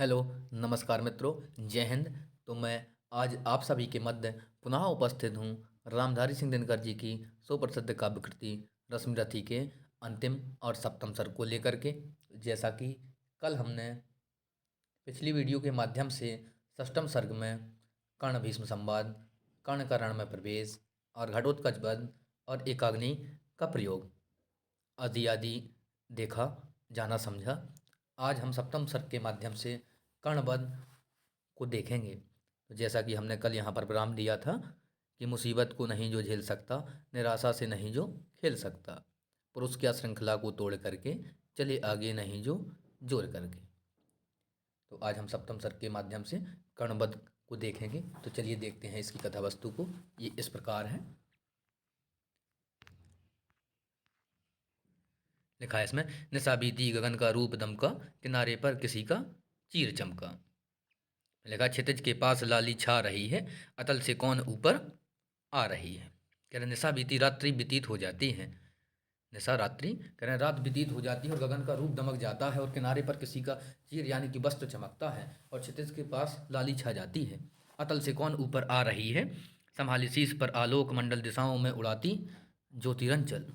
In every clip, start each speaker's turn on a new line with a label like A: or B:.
A: Hello, नमस्कार मित्रों, जय हिंद। तो मैं आज आप सभी के मध्य पुनः उपस्थित हूँ रामधारी सिंह दिनकर जी की सुप्रसिद्ध काव्य कृति रश्मिरथी के अंतिम और सप्तम सर्ग को लेकर के। जैसा कि कल हमने पिछली वीडियो के माध्यम से षष्ठम सर्ग में कर्ण भीष्म संवाद, कर्ण का रण में प्रवेश और घटोत्कच वध और एकाग्नि का प्रयोग आदि आदि देखा, जाना, समझा। आज हम सप्तम सर्ग के माध्यम से कर्णवध को देखेंगे। तो जैसा कि हमने कल यहाँ पर विराम दिया था कि मुसीबत को नहीं जो झेल सकता, निराशा से नहीं जो खेल सकता, पुरुष क्या श्रृंखला को तोड़ करके चले आगे नहीं जो जोर करके। तो आज हम सप्तम सर्ग के माध्यम से कर्णवध को देखेंगे। तो चलिए देखते हैं इसकी कथा वस्तु को। ये इस प्रकार है, लिखा है इसमें। निशा बीती गगन का रूप दमका, किनारे पर किसी का चीर चमका। लिखा क्षितिज के पास लाली छा रही है, अतल से कौन ऊपर आ रही है। कह रहे निशा बीती, रात्रि व्यतीत हो जाती है। निशा रात्रि, कह रहे रात व्यतीत हो जाती है और गगन का रूप दमक जाता है और किनारे पर किसी का चीर यानी कि वस्त्र चमकता है और क्षितिज के पास लाली छा जाती है। अतल से कौन ऊपर आ रही है, संभाली शीश पर आलोक मंडल दिशाओं में उड़ाती ज्योतिरंचल।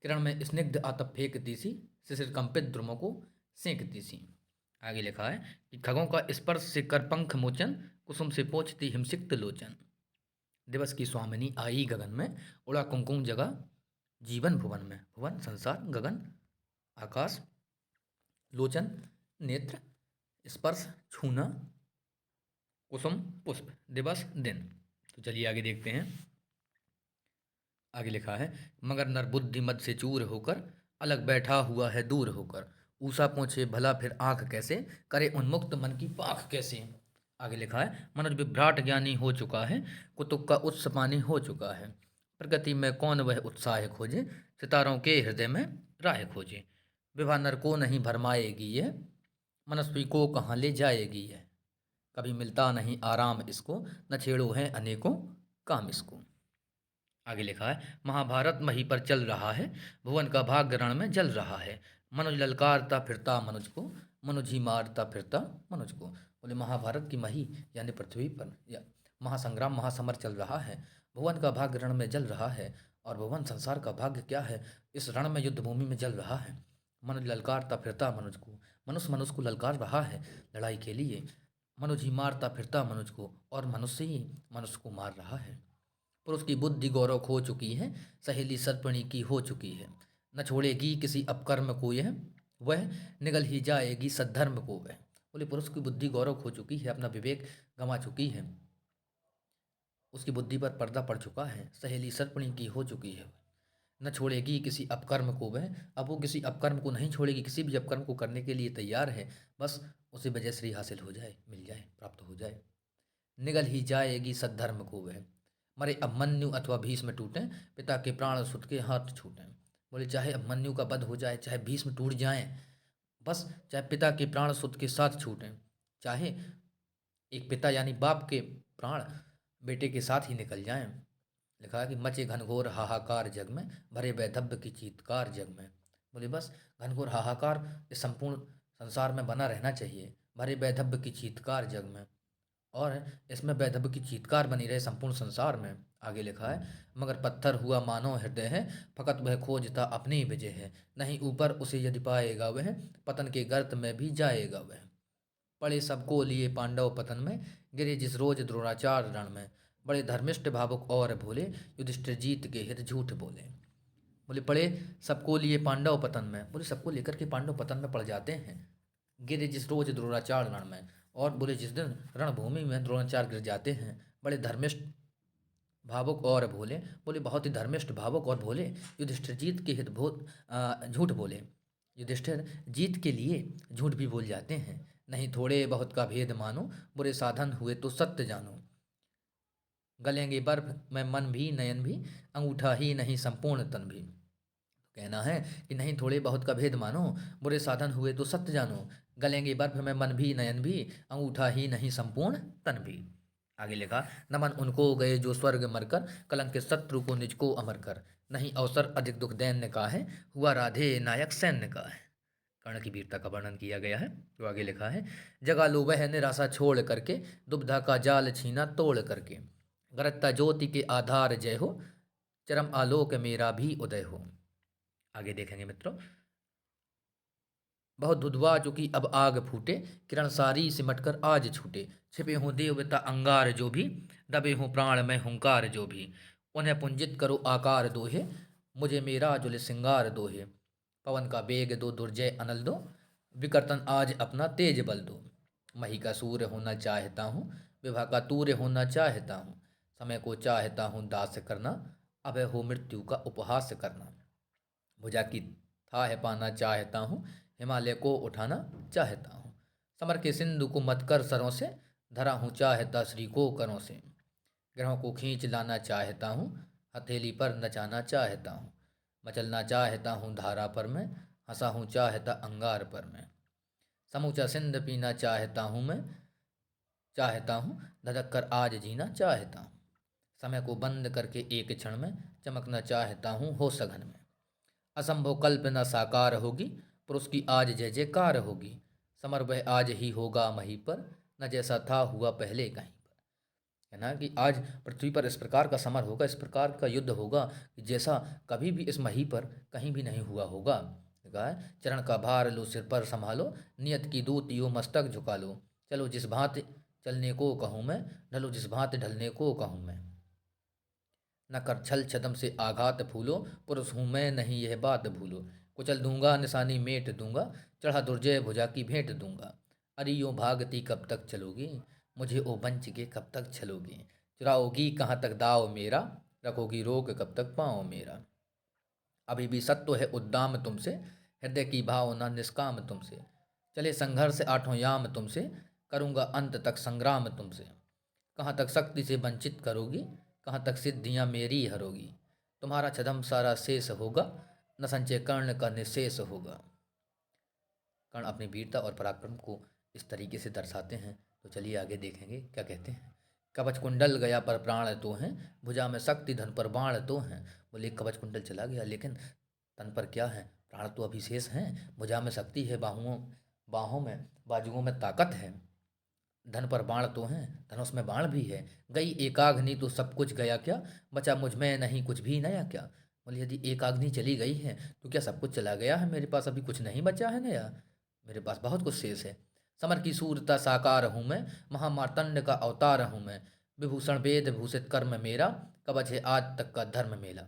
A: किरण में स्निग्ध आतप फेंकती सी, शिशिर कंपित द्रुमों को सेंकती सी। आगे लिखा है कि खगों का स्पर्श से कर पंख मोचन, कुसुम से पोंछती हिमसिक्त लोचन। दिवस की स्वामिनी आई गगन में, उड़ा कुंकुम जगा जीवन भुवन में। भुवन संसार, गगन आकाश, लोचन नेत्र, स्पर्श छूना, कुसुम पुष्प, दिवस दिन। तो चलिए आगे देखते हैं। आगे लिखा है मगर नर बुद्धि मद से चूर होकर, अलग बैठा हुआ है दूर होकर। ऊषा पूछे भला फिर आंख कैसे, करे उन्मुक्त मन की पाख कैसे। आगे लिखा है मनुज विभ्राट ज्ञानी हो चुका है, कुतुक का उत्स पानी हो चुका है। प्रगति में कौन वह उत्साह खोजे, सितारों के हृदय में राह खोजे। विवाह नर को नहीं भरमाएगी ये, मनस्वी को कहाँ ले जाएगी ये। कभी मिलता नहीं आराम इसको, न छेड़ो है अनेकों काम इसको। आगे लिखा है महाभारत मही पर चल रहा है, भुवन का भाग्य रण में जल रहा है। मनुज ललकारता फिरता मनुज को, मनुज ही मारता फिरता मनुज को। बोले महाभारत की मही यानी पृथ्वी पर या महासंग्राम महासमर चल रहा है, भुवन का भाग्य रण में जल रहा है। और भुवन संसार का भाग्य क्या है, इस रण में युद्ध भूमि में जल रहा है। मनुज ललकारता फिरता मनुज को, मनुष्य मनुष्य को ललकार रहा है लड़ाई के लिए। मनुज ही मारता फिरता मनुज को, और मनुष्य ही मनुष्य को मार रहा है। पुरुष की बुद्धि गौरव खो चुकी है, सहेली सर्पणी की हो चुकी है। न छोड़ेगी किसी अपकर्म को यह, वह निगल ही जाएगी सद्धर्म को वह। बोले पुरुष की बुद्धि गौरव खो चुकी है, अपना विवेक गंवा चुकी है, उसकी बुद्धि पर पर्दा पड़ चुका है, सहेली सर्पणी की हो चुकी है। न छोड़ेगी किसी अपकर्म को वह, अब वो किसी अपकर्म को नहीं छोड़ेगी, किसी भी अपकर्म को करने के लिए तैयार है, बस उसे वजह श्री हासिल हो जाए, मिल जाए, प्राप्त हो जाए। निगल ही जाएगी सद्धर्म को वह, मरे अभिमन्यु अथवा भीष्म टूटे, पिता के प्राण सुत के हाथ छूटे। बोले चाहे अभिमन्यु का वध हो जाए, चाहे भीष्म टूट जाए, बस चाहे पिता के प्राण सुत के साथ छूटें, चाहे एक पिता यानी बाप के प्राण बेटे के साथ ही निकल जाएं। लिखा है कि मचे घनघोर हाहाकार जग में, भरे वैधव्य की चीत्कार जग में। बोले बस घनघोर हाहाकार इस संपूर्ण संसार में बना रहना चाहिए, भरे वैधव्य की चीत्कार जग में, और इसमें वैधव्य की चीत्कार बनी रहे संपूर्ण संसार में। आगे लिखा है मगर पत्थर हुआ मानो हृदय है, फकत वह खोजता अपनी विजय है। नहीं ऊपर उसे यदि पाएगा वह, पतन के गर्त में भी जाएगा वह। पड़े सबको लिए पांडव पतन में, गिरे जिस रोज द्रोणाचार्य रण में। बड़े धर्मिष्ठ भावुक और भोले, युधिष्ठिर जीत के हित झूठ बोले। बोले पड़े सबको लिए पांडव पतन में, बोले सबको लेकर के पांडव पतन में पड़ जाते हैं। गिरे जिस रोज द्रोणाचार्य रण में, और बोले जिस दिन रणभूमि में द्रोणाचार्य गिर जाते हैं। बड़े धर्मिष्ठ भावुक और भोले, बोले बहुत ही धर्मिष्ठ भावुक और भोले, युधिष्ठिर जीत के हित झूठ बोले। युधिष्ठिर जीत के लिए झूठ भी बोल जाते हैं। नहीं थोड़े बहुत का भेद मानो, बुरे साधन हुए तो सत्य जानो। गलेंगे बर्फ में मन भी नयन भी, अंगूठा ही नहीं संपूर्ण तन भी। कहना है कि नहीं थोड़े बहुत का भेद मानो, बुरे साधन हुए तो सत्य जानो। गलेंगे बर्फ में मन भी नयन भी, अंगूठा ही नहीं संपूर्ण तन भी। आगे लिखा नमन उनको गए जो स्वर्ग मरकर, कलंक के शत्रु को निज को अमर कर। नहीं अवसर अधिक दुख दैन्य का है, हुआ राधे नायक सैन्य का है। कर्ण की वीरता का वर्णन किया गया है। तो आगे लिखा है, जगा लो वह निराशा छोड़ करके, दुविधा का जाल छीना तोड़ करके, गरजता ज्योति के आधार जय हो, चरम आलोक मेरा भी उदय हो। आगे देखेंगे मित्रों, बहुत धुधवा चुकी अब आग फूटे, किरण सारी सिमट कर आज छूटे, छिपे हों देवता अंगार जो भी, दबे हों प्राण में हुंकार जो भी, उन्हें पुंजित करो आकार दोहे, मुझे मेरा जुल सिंगार दोहे, पवन का बेग दो दुर्जय अनल दो, विकर्तन आज अपना तेज बल दो, मही का सूर्य होना चाहता हूँ, विभा का तूर्य होना चाहता हूँ, समय को चाहता हूँ दास करना, अभय हो मृत्यु का उपहास करना, भुजा की थाह पाना चाहता हूँ, हिमालय को उठाना चाहता हूँ, समर के सिंधु को मत कर सरों से, धरा हूँ चाहता श्री को करों से, ग्रहों को खींच लाना चाहता हूँ, हथेली पर नचाना चाहता हूँ, मचलना चाहता हूँ धारा पर मैं, हंसा हूँ चाहता अंगार पर मैं, समूचा सिंध पीना चाहता हूँ मैं, चाहता हूँ धधक कर आज जीना चाहता हूँ, समय को बंद करके एक क्षण में चमकना चाहता हूँ हो सघन में, असंभव कल्पना साकार होगी, पुरुष की आज जय जयकार होगी, समर वह आज ही होगा मही पर, न जैसा था हुआ पहले कहीं पर। है ना कि आज पृथ्वी पर इस प्रकार का समर होगा, इस प्रकार का युद्ध होगा कि जैसा कभी भी इस मही पर कहीं भी नहीं हुआ होगा। कहा है, चरण का भार लो सिर पर संभालो, नियत की दूत यो मस्तक झुका लो, चलो जिस भांति चलने को कहूँ मैं, ढलो जिस भांति ढलने को कहूँ मैं, न कर छल छदम से आघात फूलो, पुरुष हूँ मैं नहीं यह बात भूलो, कुचल दूंगा निशानी मेट दूंगा, चढ़ा दुर्जय भुजा की भेंट दूंगा, अरे यूँ भागती कब तक चलोगी, मुझे ओ बंच के कब तक छलोगी, चुराओगी कहाँ तक दाव मेरा, रखोगी रोक कब तक पाँव मेरा, अभी भी सत्व है उद्दाम तुमसे, हृदय की भावना निष्काम तुमसे, चले संघर्ष आठों याम तुमसे, करूँगा अंत तक संग्राम तुमसे, कहाँ तक शक्ति से वंचित करोगी, कहाँ तक सिद्धियाँ मेरी हरोगी, तुम्हारा छदम सारा शेष होगा, न संचय कर्ण का निशेष होगा। कर्ण अपनी वीरता और पराक्रम को इस तरीके से दर्शाते हैं। तो चलिए आगे देखेंगे क्या कहते हैं। कवच कुंडल गया पर प्राण तो हैं, भुजा में शक्ति धन पर बाण तो हैं। बोले कवच कुंडल चला गया लेकिन तन पर क्या है, प्राण तो अभी शेष हैं, भुजा में शक्ति है, बाहों में बाजुओं में ताकत है, धन पर बाण तो हैं, धनुष में बाण भी है, गई एकाग्नि तो सब कुछ गया क्या, बचा मुझ में नहीं कुछ भी नया क्या। बोले यदि एकाग्नि चली गई है तो क्या सब कुछ चला गया है, मेरे पास अभी कुछ नहीं बचा है नया, मेरे पास बहुत कुछ शेष है। समर की सूरता साकार हूँ मैं, महामार्तंड का अवतार हूँ मैं, विभूषण वेद भूषित कर्म मेरा, कवच है आज तक का धर्म मेला।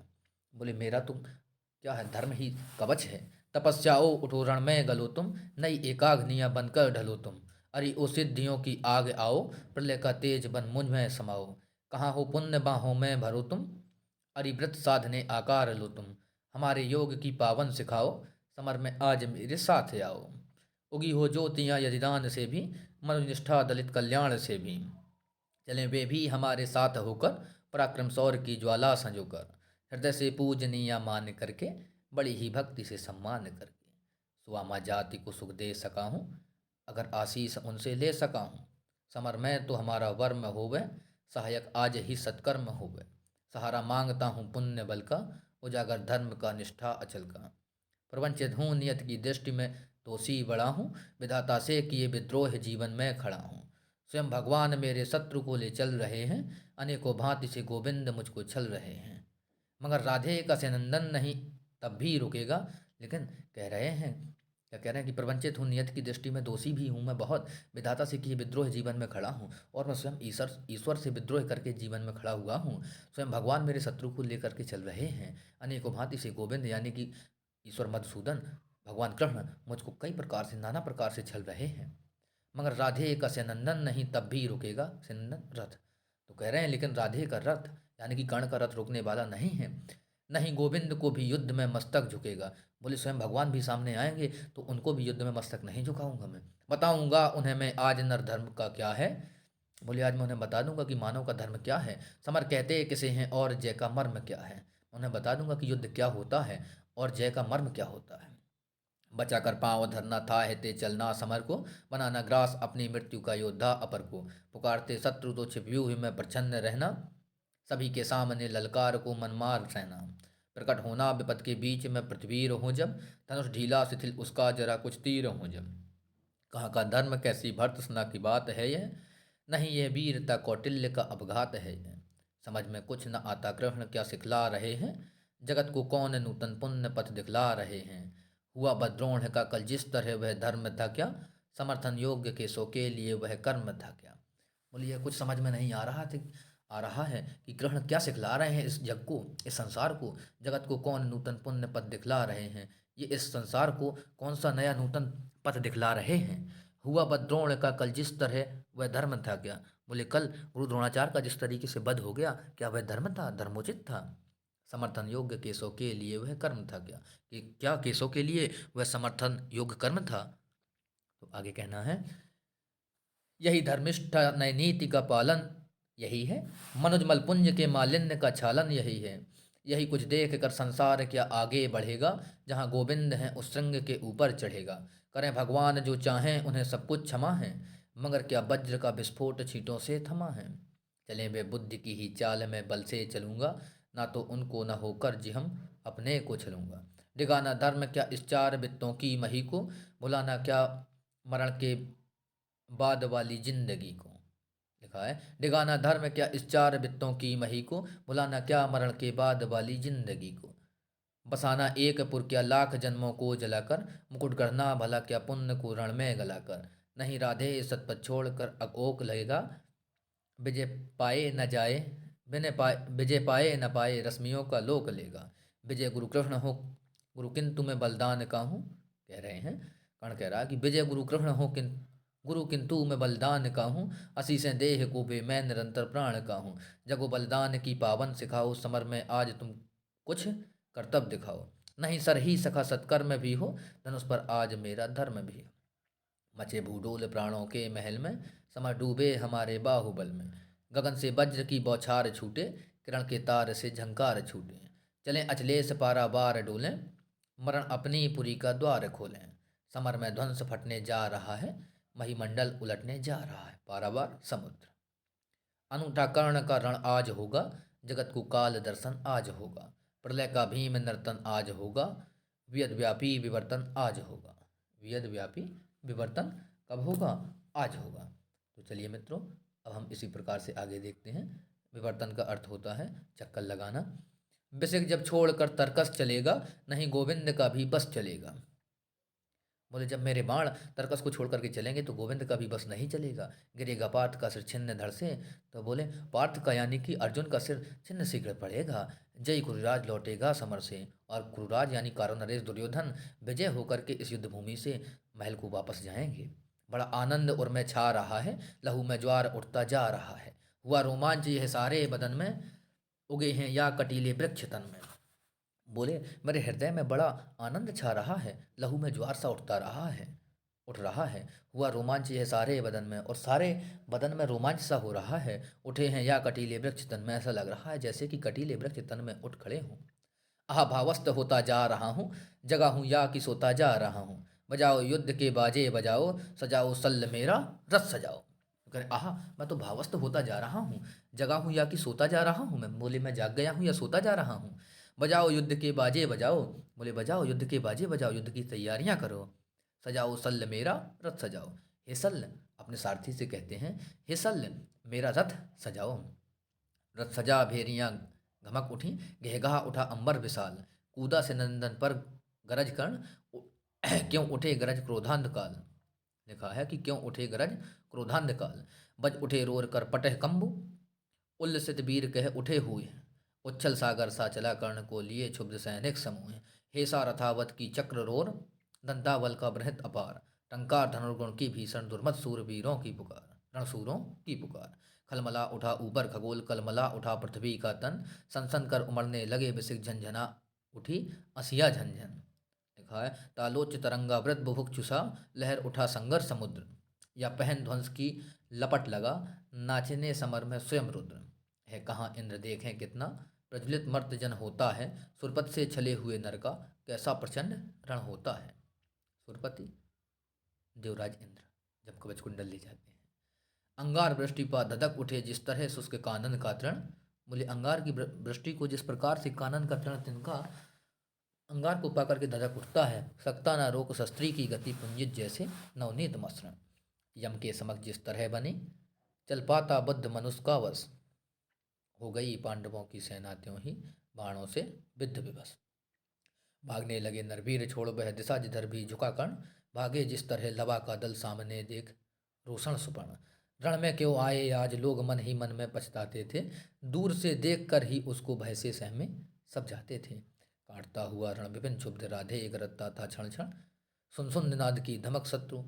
A: बोले मेरा तो क्या है, धर्म ही कवच है। तपस्याओ उठो रण में गलो तुम, नई एकाग्नियाँ बनकर ढलो तुम, अरे ओ सिद्धियों की आग आओ, प्रलय का तेज बन मुझ में समाओ, कहाँ हो पुण्य बाहों में भरो तुम, अरे व्रत साधने आकार लो तुम, हमारे योग की पावन सिखाओ, समर में आज मेरे साथ आओ, उगी हो ज्योतियाँ यदि दान से भी, मनुनिष्ठा दलित कल्याण से भी, चलें वे भी हमारे साथ होकर, पराक्रम शौर्य की ज्वाला संजोकर, हृदय से पूजनीय मान करके, बड़ी ही भक्ति से सम्मान करके, सुआमा जाति को सुख दे सका हूँ, अगर आशीष उनसे ले सका हूँ, समर में तो हमारा वर्म होवे, सहायक आज ही सत्कर्म होवे, सहारा मांगता हूँ पुण्य बल का, उजागर धर्म का निष्ठा अचल का, प्रवंचित हूँ नियत की दृष्टि में दोषी बड़ा हूँ, विधाता से किए विद्रोह जीवन में खड़ा हूँ, स्वयं भगवान मेरे शत्रु को ले चल रहे हैं, अनेकों भांति से गोविंद मुझको छल रहे हैं, मगर राधे का से नंदन नहीं तब भी रुकेगा। लेकिन कह रहे हैं, क्या कह रहे हैं कि प्रवंचित हूँ, नियत की दृष्टि में दोषी भी हूँ मैं बहुत, विधाता से किए विद्रोह जीवन में खड़ा हूँ, और मैं स्वयं ईश्वर से विद्रोह करके जीवन में खड़ा हुआ हूँ, स्वयं भगवान मेरे शत्रु को लेकर के चल रहे हैं, अनेकों भांति से गोविंद यानी कि ईश्वर मधुसूदन भगवान कृष्ण मुझको कई प्रकार से नाना प्रकार से छल रहे हैं, मगर राधे का से नंदन नहीं तब भी रुकेगा से नंदन रथ। तो कह रहे हैं लेकिन राधे का रथ यानी कि कर्ण का रथ रोकने वाला नहीं है, नहीं गोविंद को भी युद्ध में मस्तक झुकेगा। बोले स्वयं भगवान भी सामने आएंगे तो उनको भी युद्ध में मस्तक नहीं झुकाऊंगा, मैं बताऊंगा उन्हें मैं आज नर धर्म का क्या है। बोले आज मैं उन्हें बता दूंगा कि मानव का धर्म क्या है, समर कहते किसे हैं और जय का मर्म क्या है, उन्हें बता दूंगा कि युद्ध क्या होता है और जय का मर्म क्या होता है। बचा कर पाँव धरना था है ते चलना समर को, बनाना ग्रास अपनी मृत्यु का योद्धा अपर को, पुकारते शत्रु तो छिप व्यूह में प्रच्छन्न रहना, सभी के सामने ललकार को मनमार रहना, प्रकट होना विपद के बीच में पृथ्वी हो जब, धनुष ढीला शिथिल उसका जरा कुछ तीर हो जब। कहाँ का धर्म कैसी भर्तसना की बात है यह, नहीं यह वीरता कौटिल्य का अपघात है यह। समझ में कुछ न आता कृष्ण क्या सिखला रहे हैं, जगत को कौन नूतन पुण्य पथ दिखला रहे हैं। हुआ बद्रोण का कल जिस तरह वह धर्म था क्या, समर्थन योग्य केसों के लिए वह कर्म था क्या। बोलिए कुछ समझ में नहीं आ रहा है कि कृष्ण क्या सिखला रहे हैं इस जग को, इस संसार को। जगत को कौन नूतन पुण्य पथ दिखला रहे हैं, ये इस संसार को कौन सा नया नूतन पथ दिखला रहे हैं। हुआ बद्रोण का कल जिस तरह वह धर्म था क्या। बोले कल गुरु द्रोणाचार्य का जिस तरीके से वध हो गया, क्या वह धर्म था, धर्मोचित था। समर्थन योग्य केसों के लिए वह कर्म था क्या, कि क्या केसों के लिए वह समर्थन योग्य कर्म था। तो आगे कहना है, यही धर्मिष्ठा नई नीति का पालन यही है, मनुजमल पुंज के मालिन्य का छालन यही है। यही कुछ देख कर संसार क्या आगे बढ़ेगा, जहाँ गोविंद हैं उस श्रृंग के ऊपर चढ़ेगा। करें भगवान जो चाहें उन्हें सब कुछ क्षमा है, मगर क्या वज्र का विस्फोट छींटों से थमा है। चलें वे बुद्धि की ही चाल में बल से चलूंगा, ना तो उनको न होकर जी हम अपने को छलूंगा। डिगाना धर्म क्या इस चार बित्तों की मही को, भुलाना क्या मरण के बाद वाली जिंदगी को। लिखा है, डिगाना धर्म क्या इस चार बित्तों की मही को, भुलाना क्या मरण के बाद वाली जिंदगी को। बसाना एक पुर क्या लाख जन्मों को जलाकर, मुकुट गढ़ना भला क्या पुण्य को रण में गलाकर। नहीं राधे सतपथ छोड़ कर अकोक लगेगा, विजय पाए न जाए विजय पाए न पाए रश्मियों का लोक लेगा। विजय गुरु कृष्ण हो गुरु किंतु मैं बलिदान का हूँ, कह रहे हैं कर्ण कह रहा कि विजय गुरु कृष्ण हो गुरु किंतु मैं बलिदान का हूँ। असीसें देह को बे मैं निरंतर प्राण का हूँ। जगो बलिदान की पावन सिखाओ, समर में आज तुम कुछ कर्तव्य दिखाओ। नहीं सर ही सखा सत्कर्म भी हो, धनुष पर आज मेरा धर्म भी हो। मचे भूडोल प्राणों के महल में, समर डूबे हमारे बाहुबल में। गगन से वज्र की बौछार छूटे, किरण के तार से झंकार छूटे। चलें अचलेश पारावार डोलें, मरण अपनी पुरी का द्वार खोलें। समर में ध्वंस फटने जा रहा है, महिमंडल उलटने जा रहा है। पारावार समुद्र। अनूठा कर्ण का रण आज होगा, जगत को काल दर्शन आज होगा। प्रलय का भीम नर्तन आज होगा, वेद व्यापी विवर्तन आज होगा। वेद व्यापी विवर्तन कब होगा, आज होगा। तो चलिए मित्रों, अब हम इसी प्रकार से आगे देखते हैं। विवर्तन का अर्थ होता है चक्कर लगाना। विषय जब छोड़कर तर्कस चलेगा, नहीं गोविंद का भी बस चलेगा। बोले जब मेरे बाण तरकस को छोड़ करके चलेंगे तो गोविंद का भी बस नहीं चलेगा। गिरेगा पार्थ का सिर छिन्न धड़ से, तो बोले पार्थ का यानी कि अर्जुन का सिर छिन्न शीघ्र पड़ेगा। जय कुरुराज लौटेगा समर से, और कुरुराज यानी कारण नरेश दुर्योधन विजय होकर के इस युद्ध भूमि से महल को वापस जाएंगे। बड़ा आनंद उर में छा रहा है, लहू में ज्वार उठता जा रहा है। हुआ रोमांच यह सारे बदन में, उगे हैं या कटीले वृक्ष तन में। बोले मेरे हृदय में बड़ा आनंद छा रहा है, लहू में ज्वार सा उठ रहा है। हुआ रोमांच यह सारे बदन में, और सारे बदन में रोमांच सा हो रहा है। उठे हैं या कटीले वृक्ष तन में, ऐसा लग रहा है जैसे कि कटीले वृक्ष तन में उठ खड़े हों। आह भावस्त होता जा रहा हूँ, जगा हूँ या कि सोता जा रहा हूँ। बजाओ युद्ध के बाजे बजाओ, सजाओ सल्ल मेरा रथ सजाओ। कह आह मैं तो भावस्त होता जा रहा हूँ, जगा हूँ या कि सोता जा रहा हूँ। मैं बोले मैं जाग गया हूँ या सोता जा रहा हूँ। बजाओ युद्ध के बाजे बजाओ, बोले बजाओ युद्ध के बाजे बजाओ, युद्ध की तैयारियां करो। सजाओ सल्ल मेरा रथ सजाओ। हे सल्ल अपने सारथी से कहते हैं, हे सल्ल मेरा रथ सजाओ। रथ सजा भेरियां घमक उठी, गहगहा उठा अंबर विशाल। कूदा से नंदन पर गरज कर्ण, क्यों उठे गरज क्रोधांध काल। लिखा है कि क्यों उठे गरज क्रोधांध काल। बज उठे रोर कर पटह कंबु, उल्लसित वीर कह उठे हुए। उच्छल सागर सा चला कर्ण को लिए क्षुब्ध सैनिक समूह। हे सा रथावत की चक्र रोर, दंतावल का बृहत अपार। टंकार धनुर्गुण की भीषण दुर्मत सूरवीरों की पुकार, रणसूरों की पुकार। खलमला उठा ऊपर खगोल, कलमला उठा पृथ्वी का तन। सनसन कर उमड़ने लगे बिसिक झंझना, उठी असिया झंझन। लिखा है तालोच तरंगा वृत बुभुक चुसा, लहर उठा संगर समुद्र। या पहन ध्वंस की लपट लगा, नाचने समर में स्वयं रुद्र। है कहाँ इंद्र देखें कितना, प्रज्वलित मर्त जन होता है। सुरपत से छले हुए नर का, कैसा प्रचंड रण होता है। सुरपति देवराज इंद्र जब कवच कुंडल ले जाते हैं। अंगार वृष्टि पा धधक उठे जिस तरह शुष्क कानन का तृण। बोले अंगार की वृष्टि को जिस प्रकार से कानन का तृण तिनका अंगार को पाकर के धधक उठता है, सकता ना रोक शस्त्री की गति पुंजित जैसे नवनीत मसृण। यम के समक्ष जिस तरह बने चल पाता बुद्ध मनुष्य का वश, हो गई पांडवों की सेना त्यों ही बाणों से विद्ध विवश। भागने लगे नरवीर छोड़ वह दिशा जिधर भी झुका कर्ण, भागे जिस तरह लवा का दल सामने देख रोषण सुपर्ण। रण में क्यों आए आज लोग मन ही मन में पछताते थे, दूर से देख कर ही उसको भय से सहमे सब जाते थे। काटता हुआ रण विपिन क्षुब्ध राधे एक रत्ता था क्षण क्षण, सुन सुन निनाद की धमक शत्रु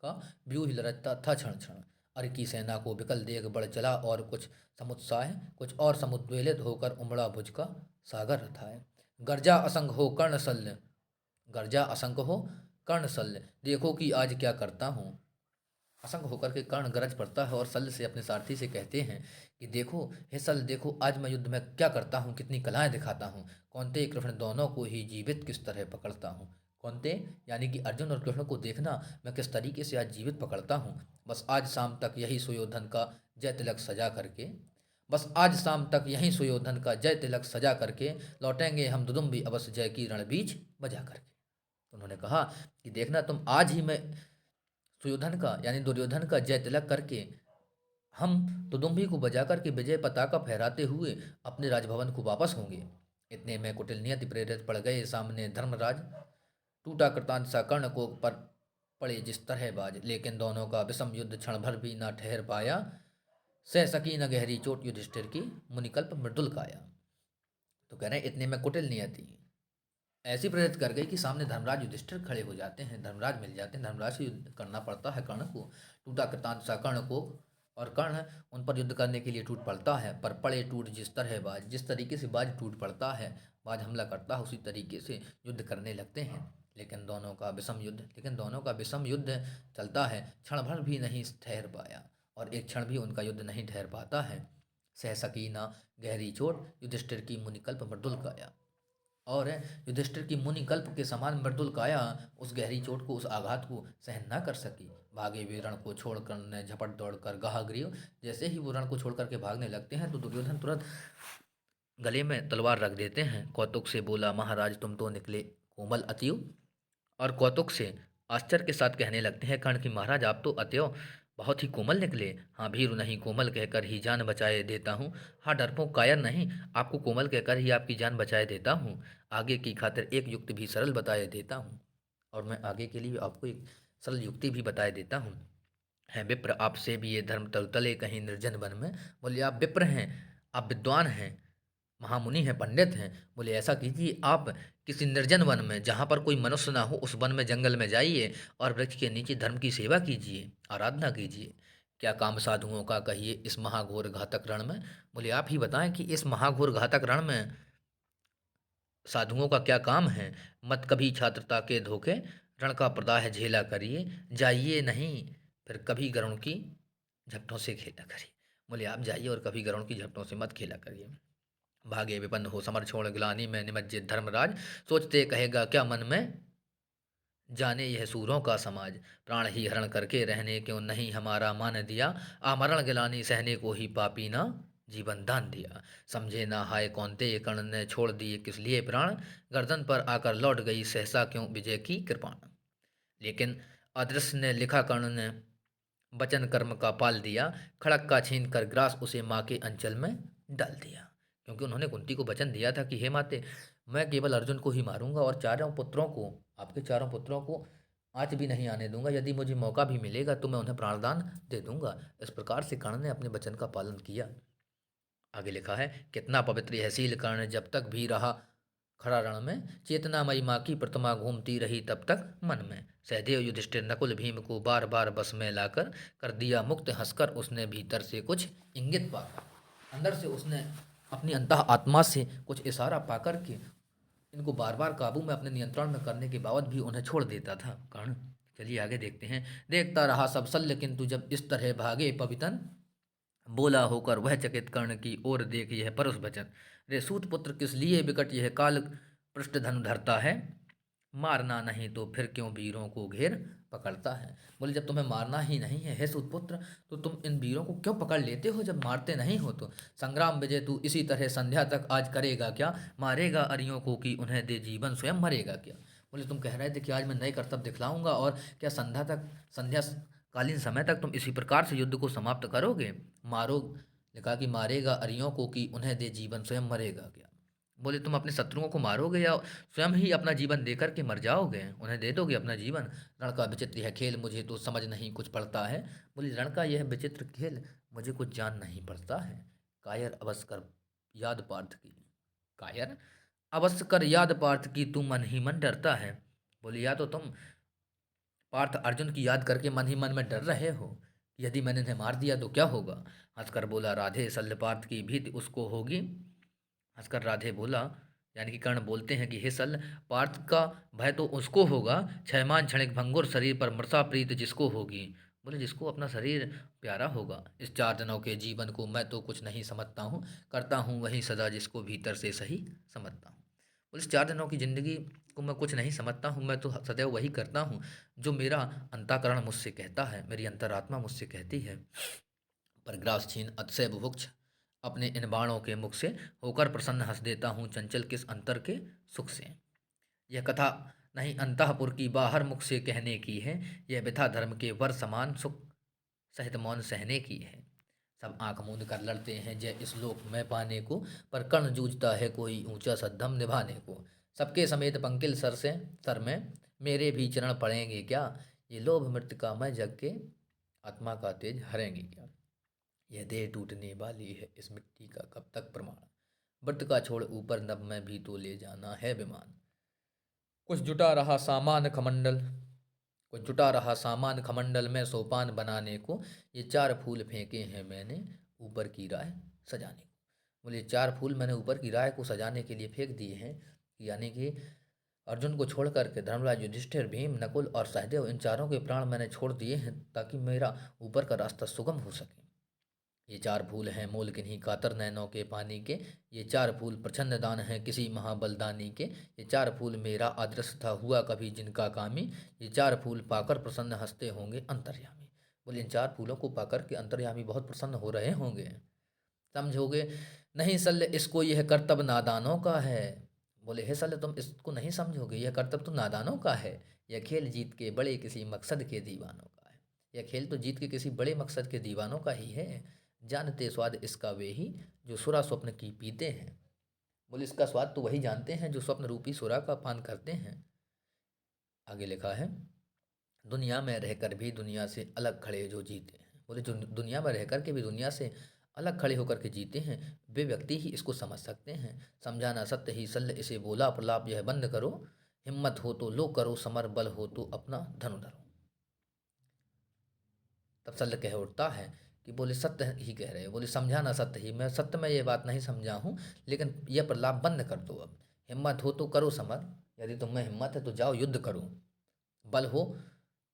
A: का व्यूह लरचता था क्षण क्षण। अर की सेना को विकल देख बढ़ चला और कुछ समुत्साह, कुछ और समुद्वेलित होकर उमड़ा भुज का सागर रथाए। गर्जा असंग हो कर्ण शल्य, गर्जा असंग हो कर्ण शल्य, देखो कि आज क्या करता हूँ। असंग होकर के कर्ण गरज पड़ता है और शल्य से अपने सारथी से कहते हैं कि देखो हे शल्य, देखो आज मैं युद्ध में क्या करता हूँ, कितनी कलाएं दिखाता हूँ। कौनते कृष्ण दोनों को ही जीवित किस तरह पकड़ता हूँ। कौनते यानी कि अर्जुन और कृष्ण को देखना मैं किस तरीके से आज जीवित पकड़ता हूँ। बस आज शाम तक यही सुयोधन का जय तिलक सजा करके, बस आज शाम तक यही सुयोधन का जय तिलक सजा करके लौटेंगे हम दुदुम्बी अवश्य जय की रणबीच बजा करके। उन्होंने कहा कि देखना तुम आज ही मैं सुयोधन का यानी दुर्योधन का जय तिलक करके हम दुदुम्बी को बजा करके विजय पताका फहराते हुए अपने राजभवन को वापस होंगे। इतने में कुटिल नियति प्रेरित पड़ गए सामने धर्मराज, टूटा कृतांत सा कर्ण को पर पड़े जिस तरह बाज, लेकिन दोनों का विषम युद्ध क्षण भर भी ना ठहर पाया, सह सकी न गहरी चोट युधिष्ठिर की मुनिकल्प मृदुल काया। तो कह रहे हैं इतने में कुटिल नियति ऐसी प्रेरित कर गई कि सामने धर्मराज युधिष्ठिर खड़े हो जाते हैं, धर्मराज मिल जाते हैं, धर्मराज से युद्ध करना पड़ता है कर्ण को। टूटा कृतांत सा कर्ण को, और कर्ण उन पर युद्ध करने के लिए टूट पड़ता है, पर पड़े टूट जिस तरह बाज, जिस तरीके से बाज टूट पड़ता है, बाज हमला करता है उसी तरीके से युद्ध करने लगते हैं। लेकिन दोनों का विषम युद्ध चलता है, क्षण भर भी नहीं ठहर पाया, और एक क्षण भी उनका युद्ध नहीं ठहर पाता है। सह सकी ना गहरी चोट युधिष्ठिर की मुनिकल्प मृदुल काया, और युधिष्ठिर की मुनिकल्प के समान मृदुल काया उस गहरी चोट को, उस आघात को सहन न कर सकी। भागे वे रण को छोड़कर ने झपट दौड़कर गाह ग्रीव, जैसे ही वो रण को छोड़ करके भागने लगते हैं तो दुर्योधन तुरंत गले में तलवार रख देते हैं। कौतुक से बोला महाराज तुम तो निकले कोमल अतिव, और कौतुक से आश्चर्य के साथ कहने लगते हैं कर्ण की महाराज आप तो अतएव बहुत ही कोमल निकले। हाँ भीरु नहीं कोमल कहकर ही जान बचाए देता हूँ, हाँ डरपोक कायर नहीं आपको कोमल कहकर ही आपकी जान बचाए देता हूँ। आगे की खातिर एक युक्ति भी सरल बताए देता हूँ, और मैं आगे के लिए आपको एक सरल युक्ति भी बताए देता हूँ। है विप्र आपसे भी ये धर्म तले कहीं निर्जन वन में। बोले आप विप्र हैं, आप विद्वान हैं, महामुनि हैं, पंडित हैं। बोले ऐसा कीजिए आप किसी निर्जन वन में जहाँ पर कोई मनुष्य ना हो उस वन में जंगल में जाइए और वृक्ष के नीचे धर्म की सेवा कीजिए, आराधना कीजिए। क्या काम साधुओं का कहिए इस महाघोर घातक रण में। बोले आप ही बताएं कि इस महाघोर घातक रण में साधुओं का क्या काम है। मत कभी छात्रता के धोखे रण का प्रदाह झेला करिए, जाइए नहीं फिर कभी गरुण की झपटों से खेला करिए। बोले आप जाइए और कभी गरुण की झपटों से मत खेला करिए। भागे विपन्न हो समर छोड़ ग्लानि में निमज्जित धर्मराज, सोचते कहेगा क्या मन में जाने यह सूरों का समाज। प्राण ही हरण करके रहने क्यों नहीं हमारा मान दिया, आमरण गिलानी सहने को ही पापी ना जीवन दान दिया। समझे ना हाय कौनते ये कर्ण ने छोड़ दिए किस लिए प्राण, गर्दन पर आकर लौट गई सहसा क्यों विजय की कृपाण। लेकिन अदृश्य ने लिखा कर्ण ने वचन कर्म का पाल दिया, खड़क का छीन कर ग्रास उसे माँ के अंचल में डाल दिया। क्योंकि उन्होंने कुंती को वचन दिया था कि हे माते मैं केवल अर्जुन को ही मारूंगा और चारों पुत्रों को, आपके चारों पुत्रों को आँच भी नहीं आने दूंगा, यदि मुझे मौका भी मिलेगा तो मैं उन्हें प्राणदान दे दूंगा। इस प्रकार से कर्ण ने अपने वचन का पालन किया। आगे लिखा है कितना पवित्र यह शील कर्ण जब तक भी रहा खड़ा रण में, चेतनामयी माँ की प्रतिमा घूमती रही तब तक मन में। सहदेव युधिष्ठिर नकुल भीम को बार बार बस में लाकर कर दिया मुक्त, हंसकर उसने भीतर से कुछ इंगित पाकर, अंदर से उसने अपनी अंतः आत्मा से कुछ इशारा पाकर के इनको बार बार काबू में अपने नियंत्रण में करने के बावजूद भी उन्हें छोड़ देता था कर्ण। चलिए आगे देखते हैं। देखता रहा सब शल्य किंतु जब इस तरह भागे पवितन, बोला होकर वह चकित कर्ण की ओर देख यह परुष वचन, रे सूत पुत्र किस लिए विकट यह काल पृष्ठ धनु धरता है, मारना नहीं तो फिर क्यों वीरों को घेर पकड़ता है। बोले जब तुम्हें मारना ही नहीं है हे सूतपुत्र, तो तुम इन वीरों को क्यों पकड़ लेते हो जब मारते नहीं हो तो? संग्राम विजय तू इसी तरह संध्या तक आज करेगा क्या? मारेगा अरियों को कि उन्हें दे जीवन, स्वयं मरेगा क्या? बोले तुम कह रहे थे कि आज मैं नए कर्तव्य दिखलाऊंगा, और क्या संध्या कालीन समय तक तुम इसी प्रकार से युद्ध को समाप्त करोगे? मारो, लिखा कि मारेगा अरियों को कि उन्हें दे जीवन, स्वयं मरेगा क्या? बोले तुम अपने शत्रुओं को मारोगे या स्वयं ही अपना जीवन देकर के मर जाओगे, उन्हें दे दोगे अपना जीवन? रण का विचित्र यह खेल मुझे तो समझ नहीं कुछ पड़ता है। बोले रण का यह विचित्र खेल मुझे कुछ जान नहीं पड़ता है। कायर अवश्य कर याद पार्थ की, कायर अवश्य कर याद पार्थ की, तू मन ही मन डरता है। बोले या तो तुम पार्थ अर्जुन की याद करके मन ही मन में डर रहे हो, यदि मैंने इन्हें मार दिया तो क्या होगा? हंसकर बोला राधे, शल्य पार्थ की भीति उसको होगी। हंसकर राधे बोला, यानी कि कर्ण बोलते हैं कि हे शल्य, पार्थ का भय तो उसको होगा, क्षयमान क्षणिक भंगुर शरीर पर मृषा प्रीत जिसको होगी। बोले जिसको अपना शरीर प्यारा होगा। इस 4 दिनों के जीवन को मैं तो कुछ नहीं समझता हूँ, करता हूँ वही सदा जिसको भीतर से सही समझता हूँ। बोले इस 4 दिनों की जिंदगी को मैं कुछ नहीं समझता हूँ, मैं तो सदैव वही करता हूँ जो मेरा अंतःकरण मुझसे कहता है, मेरी अंतरात्मा मुझसे कहती है। परग्रास छीन अतिशय बुभुक्ष अपने इन बाणों के मुख से, होकर प्रसन्न हंस देता हूँ चंचल किस अंतर के सुख से। यह कथा नहीं अंतःपुर की बाहर मुख से कहने की है, यह व्यथा धर्म के वर समान सुख सहित मौन सहने की है। सब आंख मूंद कर लड़ते हैं जय इस लोक में पाने को, पर कर्ण जूझता है कोई ऊंचा सद्धम निभाने को। सबके समेत पंकिल सर में मेरे भी चरण पड़ेंगे क्या? ये लोभ मृतिका मैं जग के आत्मा का तेज हरेंगे क्या? यह देह टूटने वाली है इस मिट्टी का कब तक प्रमाण, व्रत का छोड़ ऊपर नभ में भी तो ले जाना है विमान। कुछ जुटा रहा सामान खमंडल कुछ जुटा रहा सामान खमंडल में सोपान बनाने को, ये 4 फूल फेंके हैं मैंने ऊपर की राह सजाने को। बोले 4 फूल मैंने ऊपर की राह को सजाने के लिए फेंक दिए हैं, यानी कि अर्जुन को छोड़ करके धर्मराज युधिष्ठिर, भीम, नकुल और सहदेव, इन चारों के प्राण मैंने छोड़ दिए हैं ताकि मेरा ऊपर का रास्ता सुगम हो सके। ये 4 फूल हैं मोल किन्हीं कातर नैनों के पानी के, ये 4 फूल प्रछन्न दान हैं किसी महाबलदानी के। ये 4 फूल मेरा आदर्श था हुआ कभी जिनका कामी, ये 4 फूल पाकर प्रसन्न हंसते होंगे अंतर्यामी। बोले इन 4 फूलों को पाकर के अंतर्यामी बहुत प्रसन्न हो रहे होंगे। समझोगे नहीं शल्य इसको, यह कर्तव्य नादानों का है। बोले हे शल्य तुम इसको नहीं समझोगे, यह कर्तव्य तो नादानों का है। यह खेल जीत के बड़े किसी मकसद के दीवानों का है। यह खेल तो जीत के किसी बड़े मकसद के दीवानों का ही है। जानते स्वाद इसका वे ही जो सुरा स्वप्न की पीते हैं। बोले इसका स्वाद तो वही जानते हैं जो स्वप्न रूपी सुरा का पान करते हैं। आगे लिखा है दुनिया में रहकर भी दुनिया से अलग खड़े जो जीते हैं। बोले जो दुनिया में रहकर के भी दुनिया से अलग खड़े होकर के जीते हैं, वे व्यक्ति ही इसको समझ सकते हैं। समझाना सत्य ही शल्य इसे बोला, प्रलाप यह बंद करो, हिम्मत हो तो लो करो समर, बल हो तो अपना धनु धरो। तब शल्य कह उठता है कि बोले सत्य ही कह रहे हो, बोले समझाना सत्य ही, मैं सत्य में ये बात नहीं समझा हूँ, लेकिन यह प्रलाप बंद कर दो अब। हिम्मत हो तो करो समर, यदि तुम में हिम्मत है तो जाओ युद्ध करो। बल हो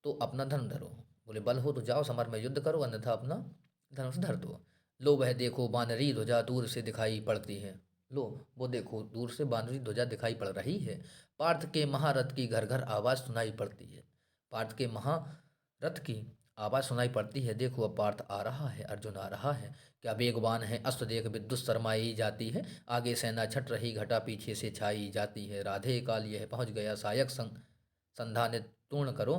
A: तो अपना धनुष धरो। बोले बल हो तो जाओ समर में युद्ध करो, अन्यथा अपना धनुष धर दो। लो वह देखो बानरी ध्वजा दूर से दिखाई पड़ती है। लो वो देखो दूर से बानरी ध्वजा दिखाई पड़ रही है। पार्थ के महारथ की घर घर आवाज़ सुनाई पड़ती है। पार्थ के महारथ की आवाज़ सुनाई पड़ती है। देखो अब पार्थ आ रहा है, अर्जुन आ रहा है। क्या वेगवान है अस्त्र देख विद्युत शरमाई जाती है। आगे सेना छट रही घटा पीछे से छाई जाती है। राधे काल यह पहुँच गया सायक संग संधानित पूर्ण करो,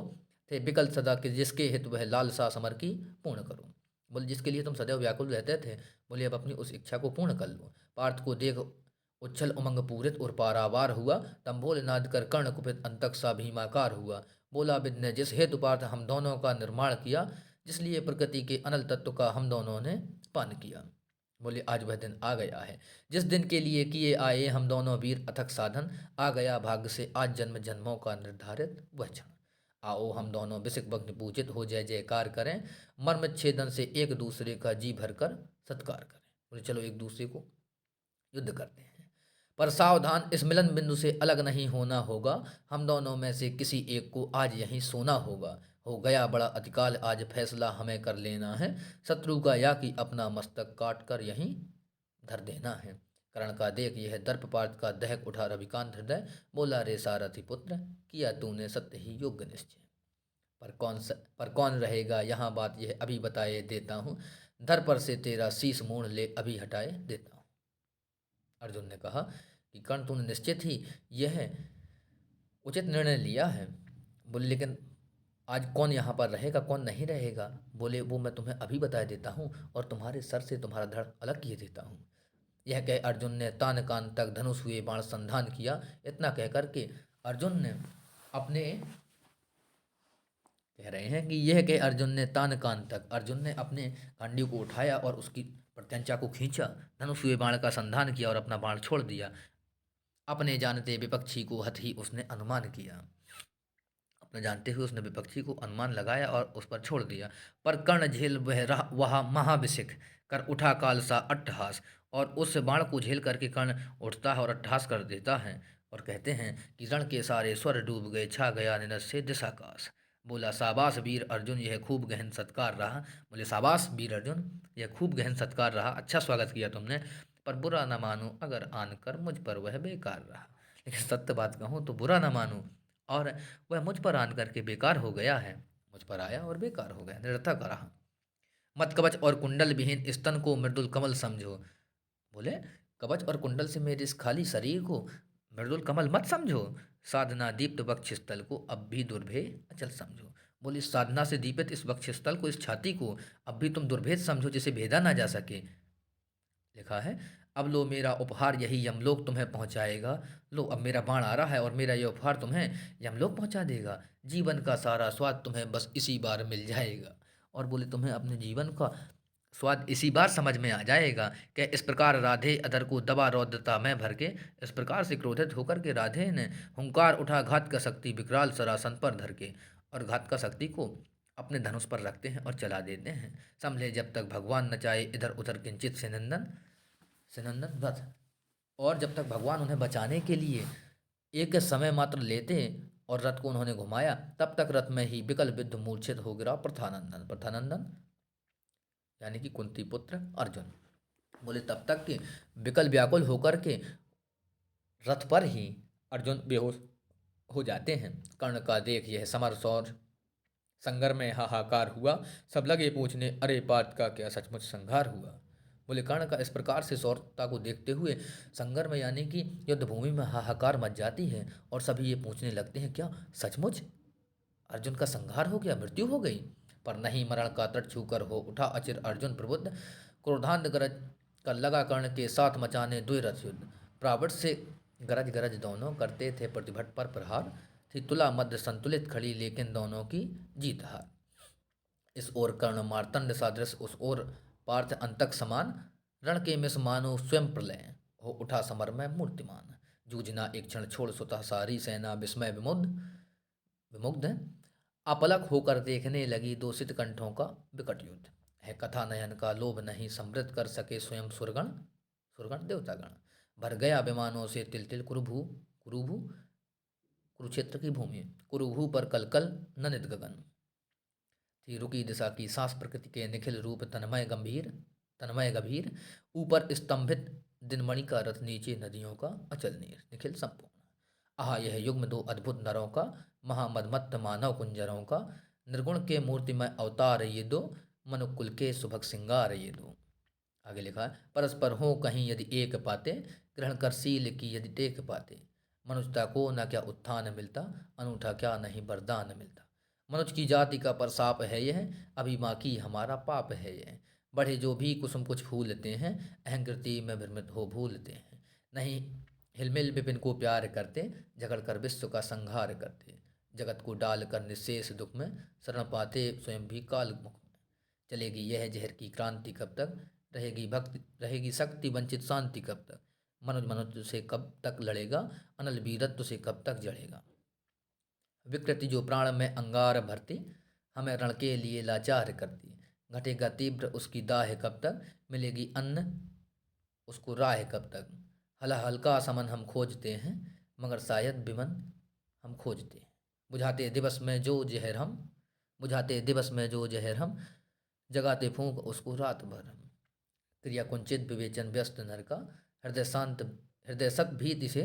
A: थे विकल सदा के जिसके हित वह लालसा समर की पूर्ण करो। बोले जिसके लिए तुम सदैव व्याकुल रहते थे, बोले अब अपनी उस इच्छा को पूर्ण कर लो। पार्थ को देख उच्छल उमंग पूरित और पारावार हुआ, तंबोल नाद कर कर्ण कुपित अंतक सा भीमाकार हुआ। बोला विद ने जिस हेतु पार्थ हम दोनों का निर्माण किया, जिसलिए प्रकृति के अनल तत्व का हम दोनों ने पान किया। बोले आज वह दिन आ गया है जिस दिन के लिए किए आए हम दोनों वीर अथक साधन, आ गया भाग्य से आज जन्म जन्मों का निर्धारित वह क्षण। आओ हम दोनों विसिक भग्न पूजित हो जय जयकार करें, मर्म छेदन से एक दूसरे का जी भरकर सत्कार करें। बोले चलो एक दूसरे को युद्ध करते हैं, पर सावधान इस मिलन बिंदु से अलग नहीं होना होगा। हम दोनों में से किसी एक को आज यहीं सोना होगा। हो गया बड़ा अतिकाल आज फैसला हमें कर लेना है, शत्रु का या कि अपना मस्तक काट कर यहीं धर देना है। कर्ण का देख यह दर्प पार्थ का दहक उठा रविकांत हृदय, बोला रे सारथी पुत्र किया तूने सत्य ही योग्य निश्चय। पर कौन रहेगा यहाँ, बात यह अभी बताए देता हूँ। धर पर से तेरा शीश मोड़ ले, अभी हटाए देता हूँ। अर्जुन ने कहा कि कर्ण, तूने निश्चित ही यह उचित निर्णय लिया है। बोले लेकिन आज कौन यहाँ पर रहेगा, कौन नहीं रहेगा? बोले वो मैं तुम्हें अभी बता देता हूँ और तुम्हारे सर से तुम्हारा धड़ अलग किए देता हूँ। यह कह अर्जुन ने तान कान तक धनुष हुए बाण संधान किया। इतना कह करके अर्जुन ने अपने कह रहे हैं कि यह कह अर्जुन ने तान कान तक, अर्जुन ने अपने गांडी को उठाया और उसकी प्रत्यंचा को खींचा, धनुष हुए बाण का संधान किया और अपना बाण छोड़ दिया। अपने जानते विपक्षी को हथ ही उसने अनुमान किया। अपने जानते हुए उसने विपक्षी को अनुमान लगाया और उस पर छोड़ दिया। पर कर्ण झेल वह महाभिषेक कर उठा काल सा अट्टहास, और उस बाण को झेल करके कर्ण उठता है और अट्टहास कर देता है। और कहते हैं कि रण के सारे स्वर डूब गए, छा गया निनद से दिशाकाश। बोला शाबाश वीर अर्जुन, यह खूब गहन सत्कार रहा। बोले शाबाश वीर अर्जुन, यह खूब गहन सत्कार रहा, अच्छा स्वागत किया तुमने। पर बुरा न मानो अगर आन कर मुझ पर वह बेकार रहा। लेकिन सत्य बात कहूँ तो बुरा न मानो, और वह मुझ पर आन करके बेकार हो गया है। मुझ पर आया और बेकार हो गया, निरर्थक रहा। मत कवच और कुंडल विहीन स्तन को मृदुल कमल समझो। बोले कवच और कुंडल से मेरे इस खाली शरीर को मृदुल कमल मत समझो। साधना दीप्त वक्षस्थल को अब भी दुर्भेद अचल समझो। बोले साधना से दीपित इस वक्षस्थल को, इस छाती को अब भी तुम दुर्भेद समझो, जिसे भेदा ना जा सके। लिखा है अब लो मेरा उपहार यही यमलोक तुम्हें पहुंचाएगा। लो अब मेरा बाण आ रहा है और मेरा ये उपहार तुम्हें यमलोक पहुंचा देगा। जीवन का सारा स्वाद तुम्हें बस इसी बार मिल जाएगा। और बोले तुम्हें अपने जीवन का स्वाद इसी बार समझ में आ जाएगा कि इस प्रकार राधे अधर को दबा रौद्रता में भर के, इस प्रकार से क्रोधित होकर के राधे ने हुंकार उठा घात का शक्ति विकराल सरासन पर धर के, और घात का शक्ति को अपने धनुष पर रखते हैं और चला देते हैं। संभले जब तक भगवान न चाहे इधर उधर किंचित से नंदन से नंदन रथ। और जब तक भगवान उन्हें बचाने के लिए एक समय मात्र लेते और रथ को उन्होंने घुमाया, तब तक रथ में ही विकल विद्ध मूर्छित हो गिरा प्रथानंदन। प्रथानंदन यानी कि कुंती पुत्र अर्जुन। बोले तब तक कि विकल व्याकुल होकर के रथ पर ही अर्जुन बेहोश हो जाते हैं। कर्ण का देख यह समर सौर संगर में हाहाकार हुआ। सब लगे पूछने अरे पार्थ का क्या सचमुच संहार हुआ। बोले कर्ण का इस प्रकार से शौर्यता को देखते हुए संगर में यानी कि युद्ध भूमि में हाहाकार मच जाती है, और सभी ये पूछने लगते हैं क्या सचमुच अर्जुन का संहार हो गया, मृत्यु हो गई। पर नहीं, मरण का तट छूकर हो उठा अचिर अर्जुन प्रबुद्ध। क्रोधांध गरज कर लगा कर्ण के साथ मचाने द्विरथ युद्ध। प्रावट से गरज गरज दोनों करते थे प्रतिभट पर प्रहार। थी तुला मध्य संतुलित खड़ी लेकिन दोनों की जीत हार। इस ओर कर्ण मार्तंड सादृश, उस ओर पार्थ अंतक समान। रण के मिस मानो स्वयं प्रलय, हो उठा समर में मूर्तिमान। जूझना एक क्षण छोड़ सुतः सारी सेना विस्मय विमुग्ध अपलक होकर देखने लगी दूषित कंठों का विकट युद्ध। है कथा नयन का लोभ नहीं समृद्ध कर सके स्वयं सुरगण सुरगण देवतागण। भर गया विमानों से तिल तिल कुरुभू कुरुक्षेत्र की भूमि। कुरुभू पर कलकल ननित गगन। थी रुकी दिशा की सांस प्रकृति के निखिल रूप तन्मय गंभीर। ऊपर स्तंभित दिनमणि का रथ, नीचे नदियों का अचल नीर निखिल संपूर्ण। आहा यह युग्म दो अद्भुत नरों का, महामदमत्त मानव कुंजरों का। निर्गुण के मूर्तिमय अवतार ये दो, मनुकुल के सुभग सिंगार ये दो। आगे लिखा है परस्पर हो कहीं यदि एक पाते, ग्रहण कर शील की यदि टेक पाते। मनुष्यता को न क्या उत्थान मिलता, अनूठा क्या नहीं वरदान मिलता। मनुष्य की जाति का परसाप है यह, अभी बाकी हमारा पाप है यह। बढ़े जो भी कुसुम कुछ फूलते हैं, अहंकृति में भ्रमित हो भूलते हैं। नहीं हिलमिल विपिन को प्यार करते, झगड़ कर विश्व का संहार करते। जगत को डाल कर निशेष दुख में, शरण पाते स्वयं भी काल मुख में। चलेगी यह जहर की क्रांति कब तक, रहेगी शक्ति वंचित शांति कब तक। मनुष्य से कब तक लड़ेगा, अनल वीरत्व से कब तक जड़ेगा। विकृति जो प्राण में अंगार भरती, हमें रण के लिए लाचार करती। घटेगा तीव्र उसकी दाह कब तक, मिलेगी अन्न उसको राह कब तक। हल्का समन हम खोजते हैं, मगर शायद विमन हम खोजते हैं। बुझाते दिवस में जो जहर हम बुझाते दिवस में जो जहर हम, जगाते फूंक उसको रात भर हम। क्रिया कुंचित विवेचन व्यस्त नर का, हृदय सक भीति से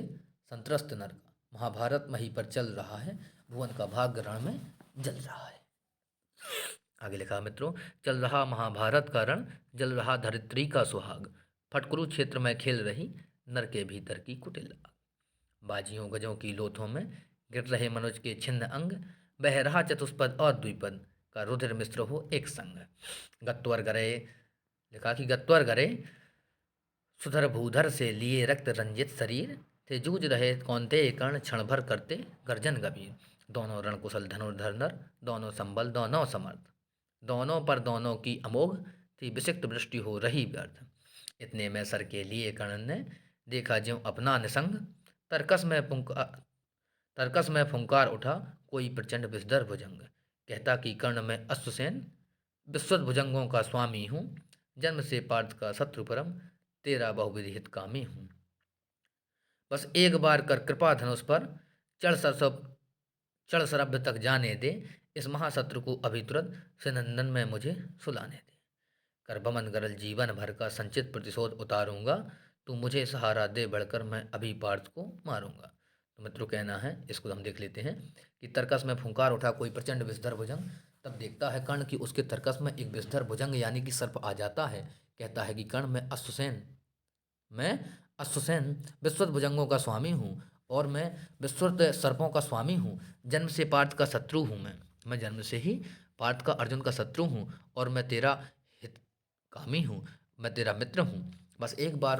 A: संत्रस्त नर का। महाभारत मही पर चल रहा है, भुवन का भाग्य रण में जल रहा है। आगे लिखा मित्रों, चल रहा महाभारत का रण, जल रहा धरित्री का सुहाग, फट कुरुक्षेत्र में खेल रही नर के भीतर की कुटिल आग। बाजियों गजों की लोथों में गिर रहे मनुज के छिन्न अंग, बह रहा चतुष्पद और द्विपद का रुधिर मिश्र हो एक संग। गत्वर गरे, लिखा कि गत्वर गरे सुधर भूधर से लिए रक्त रंजित शरीर, थे जूझ रहे कौन्तेय कर्ण क्षण भर करते गर्जन गंभीर। दोनों रणकुशल धनुर्धर नर, दोनों संबल दोनों समर्थ, दोनों पर दोनों की अमोघ थी विसिक्त दृष्टि हो रही व्यर्थ। इतने में सर के लिए कर्ण ने देखा ज्यों अपना निसंग, तरकस में पुंकार तर्कस में फुंकार उठा कोई प्रचंड विषधर भुजंग। कहता कि कर्ण में अश्वसेन विश्वत भुजंगों का स्वामी हूँ, जन्म से पार्थ का शत्रु परम, तेरा बहुविध हितकामी हूँ। बस एक बार कर कृपा धनुष पर चढ़ सरसब चढ़ सरभ्य तक जाने दे, इस महाशत्रु को अभी तुरंत सिनंदन में मुझे सुलाने दे। कर बमन गरल जीवन भर का संचित प्रतिशोध उतारूंगा, तू मुझे सहारा दे बढ़कर मैं अभी पार्थ को मारूंगा। तो मित्रों कहना है, इसको हम देख लेते हैं कि तर्कस में फुंकार उठा कोई प्रचंड विषधर भुजंग। तब देखता है कर्ण कि उसके तर्कस में एक विषधर भुजंग यानी कि सर्प आ जाता है। कहता है कि कर्ण मैं अश्वसेन विश्वत भुजंगों का स्वामी हूँ और मैं विश्वत सर्पों का स्वामी हूँ। जन्म से पार्थ का शत्रु हूँ मैं जन्म से ही पार्थ का अर्जुन का शत्रु हूँ और मैं तेरा हितकामी हूँ, मैं तेरा मित्र हूँ। बस एक बार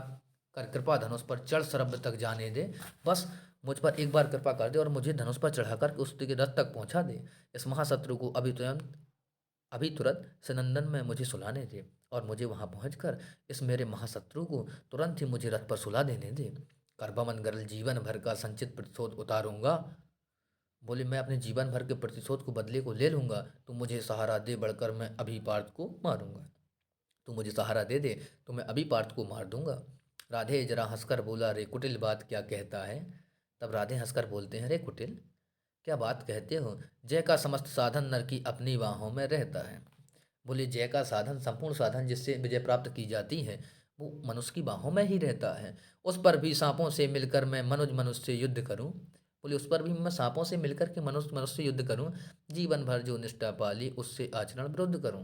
A: कर कृपा धनुष पर चढ़ सरब तक जाने दे, बस मुझ पर एक बार कृपा कर दे और मुझे धनुष पर चढ़ाकर उसके रथ तक पहुँचा दे। इस महाशत्रु को अभी तुरंत सनंदन में मुझे सुलाने दे और मुझे वहां पहुंचकर इस मेरे महाशत्रु को तुरंत ही मुझे रथ पर सुला देने दे। करबमन गरल जीवन भर का संचित प्रतिशोध उतारूंगा। बोले मैं अपने जीवन भर के प्रतिशोध को बदले को ले लूंगा, तू मुझे सहारा दे बढ़कर मैं अभी पार्थ को मारूंगा। तू मुझे सहारा दे दे तो मैं अभी पार्थ को मार दूंगा। राधे जरा हंसकर बोला, रे कुटिल बात क्या कहता है। तब राधे हंसकर बोलते हैं, रे कुटिल क्या बात कहते हो, जय का समस्त साधन नर की अपनी बाहों में रहता है। बोले जय का साधन, संपूर्ण साधन जिससे विजय प्राप्त की जाती है, वो मनुष्य की बाहों में ही रहता है। उस पर भी सांपों से मिलकर मैं मनुष्य से युद्ध करूं। बोले उस पर भी मैं सांपों से मिलकर के मनुष्य से युद्ध करूं। जीवन भर जो निष्ठा पाली उससे आचरण विरुद्ध करूं।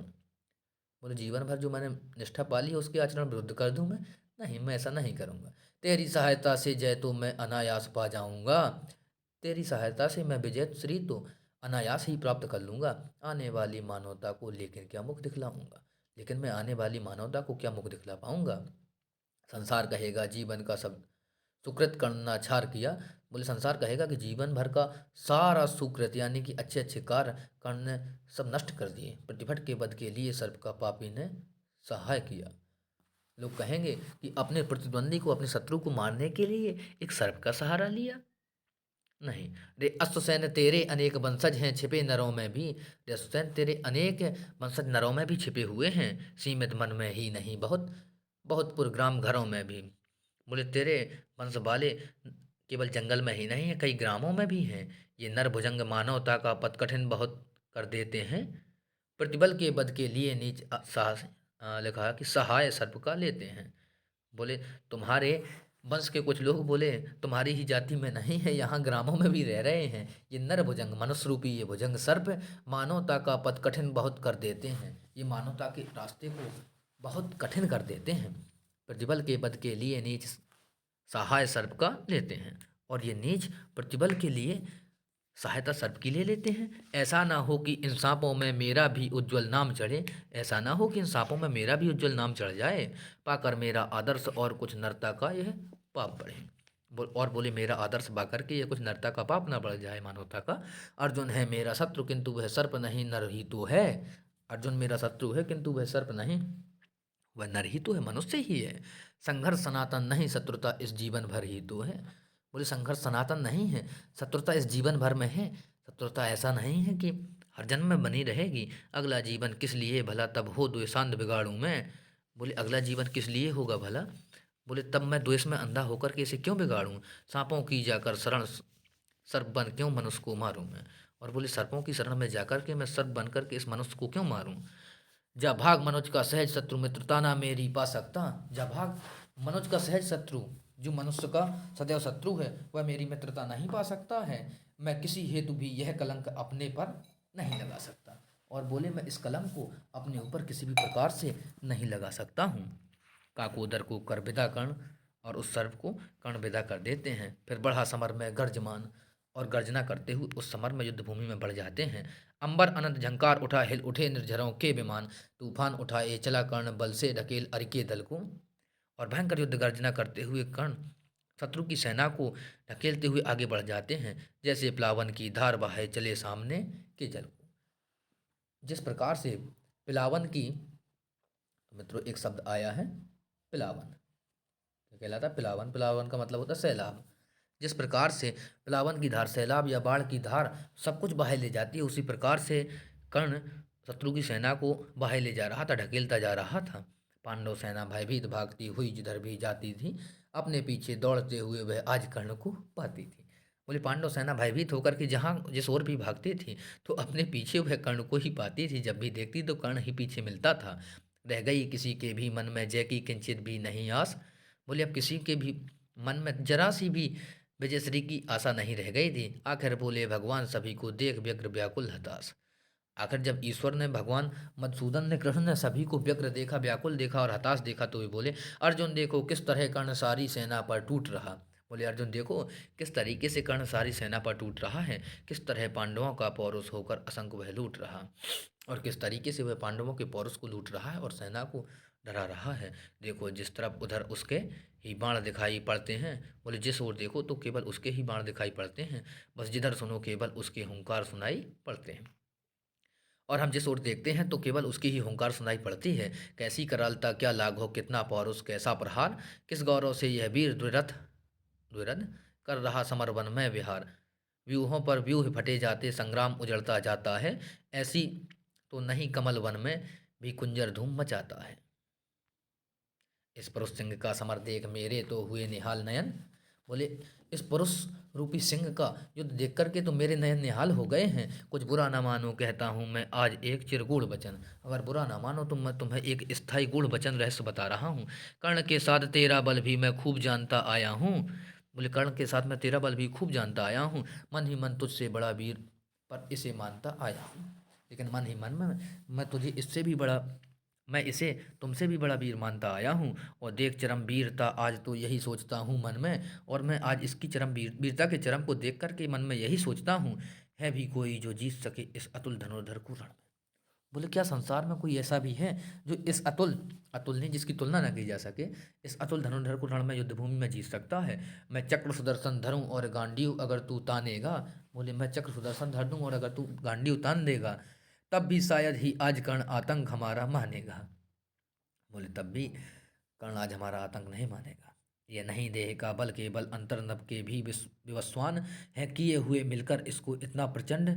A: बोले जीवन भर जो मैंने निष्ठा पाली है उसके आचरण विरुद्ध कर दूं मैं? नहीं, मैं ऐसा नहीं करूंगा। तेरी सहायता से जय तो मैं अनायास पा जाऊंगा। तेरी सहायता से मैं विजय श्री तो अनायास ही प्राप्त कर लूंगा। आने वाली मानवता को लेकिन क्या मुख दिखलाऊंगा? लेकिन मैं आने वाली मानवता को क्या मुख दिखला पाऊंगा? संसार कहेगा जीवन का सब सुकृत करना छार किया। बोले संसार कहेगा कि जीवन भर का सारा सुकृत यानी कि अच्छे अच्छे कार्य कर्ण ने सब नष्ट कर दिए। प्रतिभट के वध के लिए सर्प का पापी ने सहाय किया। लोग कहेंगे कि अपने प्रतिद्वंदी को, अपने शत्रु को मारने के लिए एक सर्प का सहारा लिया। नहीं, रे अश्वसेन तेरे अनेक वंशज हैं छिपे नरों में भी। रे अश्वसेन तेरे अनेक वंशज नरों में भी छिपे हुए हैं, सीमित मन में ही नहीं बहुत बहुत पुरग्राम घरों में भी। बोले तेरे वंश वाले केवल जंगल में ही नहीं है, कई ग्रामों में भी हैं। ये नर भुजंग मानवता का पथ कठिन बहुत कर देते हैं। प्रतिबल के बद के लिए नीच साहस लिखा कि सहाय सर्प का लेते हैं। बोले तुम्हारे वंश के कुछ लोग बोले तुम्हारी ही जाति में नहीं है, यहाँ ग्रामों में भी रह रहे हैं। ये नर भुजंग मनुष्य रूपी ये भुजंग सर्प मानवता का पथ कठिन बहुत कर देते हैं। ये मानवता के रास्ते को बहुत कठिन कर देते हैं। प्रतिबल के पद के लिए नीच सहाय सर्प का लेते हैं और ये नीच प्रतिबल के लिए सहायता सर्प की ले लेते हैं। ऐसा ना हो कि इन सांपों में मेरा भी उज्जवल नाम चढ़े, ऐसा ना हो कि इन सांपों में मेरा भी उज्जवल नाम चढ़ जाए, पाकर मेरा आदर्श और कुछ नरता का यह पाप बढ़े। और बोले मेरा आदर्श पाकर के ये कुछ नरता का पाप ना बढ़ जाए मानवता का। अर्जुन है मेरा शत्रु किंतु वह सर्प नहीं, नर ही तो है। अर्जुन मेरा शत्रु है किंतु वह सर्प नहीं, वह नर ही तो है, मनुष्य ही है। संघर्ष सनातन नहीं, शत्रुता इस जीवन भर ही तो है। बोले संघर्ष सनातन नहीं है, शत्रुता इस जीवन भर में है। शत्रुता ऐसा नहीं है कि हर जन्म में बनी रहेगी। अगला जीवन किस लिए भला, तब हो द्वेषांध बिगाड़ूं मैं। बोले अगला जीवन किस लिए होगा भला? बोले तब मैं द्वेष में अंधा होकर के इसे क्यों बिगाड़ूं? सांपों की जाकर शरण सर्प बन क्यों मनुष्य को मारूं मैं? और बोले सर्पों की शरण में जाकर के मैं सर्प बन करके इस मनुष्य को क्यों मारूं? जा भाग मनुज का सहज शत्रु, मित्रता ना मेरी पा सकता। जा भाग मनुज का सहज शत्रु, जो मनुष्य का सदैव शत्रु है वह मेरी मित्रता नहीं पा सकता है। मैं किसी हेतु भी यह कलंक अपने पर नहीं लगा सकता। और बोले मैं इस कलम को अपने ऊपर किसी भी प्रकार से नहीं लगा सकता हूँ। काकोदर को कर विदा कर्ण और उस सर्प को कर्ण विदा कर देते हैं। फिर बढ़ा समर में गर्जमान और गर्जना करते हुए उस समर में युद्ध भूमि में बढ़ जाते हैं। अंबर अनंत झंकार उठा, हिल उठे निर्झरों के विमान, तूफान उठाए चला कर्ण बल से ढकेल अरिके दल को। और भयंकर युद्ध गर्जना करते हुए कर्ण शत्रु की सेना को ढकेलते हुए आगे बढ़ जाते हैं, जैसे प्लावन की धार बहाए चले सामने के जल को। जिस प्रकार से पिलावन की, तो मित्रों एक शब्द आया है पिलावन, क्या कहलाता है पिलावन? पिलावन का मतलब होता है सैलाब। जिस प्रकार से पिलावन की धार सैलाब या बाढ़ की धार सब कुछ बहाए ले जाती है, उसी प्रकार से कर्ण शत्रु की सेना को बहाए ले जा रहा था, ढकेलता जा रहा था। पांडव सेना भयभीत भागती हुई जिधर भी जाती थी, अपने पीछे दौड़ते हुए वह आज कर्ण को पाती थी। बोले पांडव सेना भयभीत होकर के जहाँ जिस ओर भी भागती थी, तो अपने पीछे वह कर्ण को ही पाती थी। जब भी देखती तो कर्ण ही पीछे मिलता था। रह गई किसी के भी मन में जय की किंचित भी नहीं आस। बोले अब किसी के भी मन में जरा सी भी विजयश्री की आशा नहीं रह गई थी। आखिर बोले भगवान सभी को देख व्यग्र व्याकुल हताश। आखिर जब ईश्वर ने, भगवान मधुसूदन ने, कृष्ण ने सभी को व्यग्र देखा, व्याकुल देखा और हताश देखा, तो वे बोले अर्जुन देखो किस तरह कर्ण सारी सेना पर टूट रहा। बोले अर्जुन देखो किस तरीके से कर्ण सारी सेना पर टूट रहा है, किस तरह पांडवों का पौरुष होकर असंख्य वह लूट रहा, और किस तरीके से वह पांडवों के पौरुष को लूट रहा है और सेना को डरा रहा है। देखो जिस तरफ उधर उसके ही बाण दिखाई पड़ते हैं। बोले जिस ओर देखो तो केवल उसके ही बाण दिखाई पड़ते हैं, बस जिधर सुनो केवल उसके हुंकार सुनाई पड़ते हैं। और हम जिस ओर देखते हैं तो केवल उसकी ही हुंकार सुनाई पड़ती है। कैसी करालता क्या लाघो कितना पौरुष कैसा प्रहार, किस गौरव से यह वीर द्विरथ द्विरथ कर रहा समर वन में विहार। व्यूहों पर व्यूह फटे जाते संग्राम उजड़ता जाता है, ऐसी तो नहीं कमल वन में भी कुंजर धूम मचाता है। इस पुरुष सिंह का समर देख मेरे तो हुए निहाल नयन। बोले इस पुरुष रूपी सिंह का युद्ध देख करके तो मेरे नयन निहाल हो गए हैं। कुछ बुरा ना मानो कहता हूँ मैं आज एक चिरगूढ़ वचन, अगर बुरा ना मानो तो मैं तुम्हें एक स्थायी गूढ़ वचन रहस्य बता रहा हूँ। कर्ण के साथ तेरा बल भी मैं खूब जानता आया हूँ। बोले कर्ण के साथ मैं तेरा बल भी खूब जानता आया हूँ। मन ही मन तुझसे बड़ा वीर पर इसे मानता आया हूँ। लेकिन मन ही मन में मैं तुझे इससे भी बड़ा, मैं इसे तुमसे भी बड़ा वीर मानता आया हूँ। और देख चरम वीरता आज तो यही सोचता हूँ मन में, और मैं आज इसकी चरम वीरता के चरम को देख करके मन में यही सोचता हूँ, है भी कोई जो जीत सके इस अतुल धनुर्धर को रण में। बोले क्या संसार में कोई ऐसा भी है जो इस अतुल, अतुल नहीं जिसकी तुलना न की जा सके, इस अतुल धनुर्धर को रण में युद्ध भूमि में जीत सकता है। मैं चक्र सुदर्शन धरूं और गांडीव अगर तू तानेगा। बोले मैं चक्र सुदर्शन धर दूं और अगर तू गांडीव तान देगा, तब भी शायद ही आज कर्ण आतंक हमारा मानेगा। बोले तब भी कर्ण आज हमारा आतंक नहीं मानेगा। ये नहीं देह का बल केवल अंतर नभ के भी विवस्वान है, किए हुए मिलकर इसको इतना प्रचंड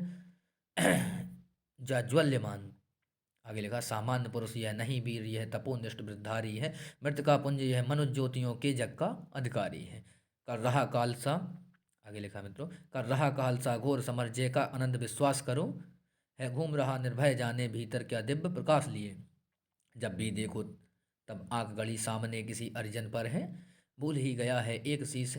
A: जाज्वल्यमान। आगे लिखा सामान्य पुरुष यह नहीं वीर, यह तपोनिष्ठ वृद्धारी है। मृतका पुंज यह मनुष्य ज्योतियों के जग का अधिकारी है। कर रहा काल सा, आगे लिखा मित्रों, कर रहा काल सा घोर समर जय का आनंद विश्वास करो, है घूम रहा निर्भय जाने भीतर क्या दिव्य प्रकाश लिए। जब भी देखो तब आंख गड़ी सामने किसी अर्जन पर है, भूल ही गया है एक शीश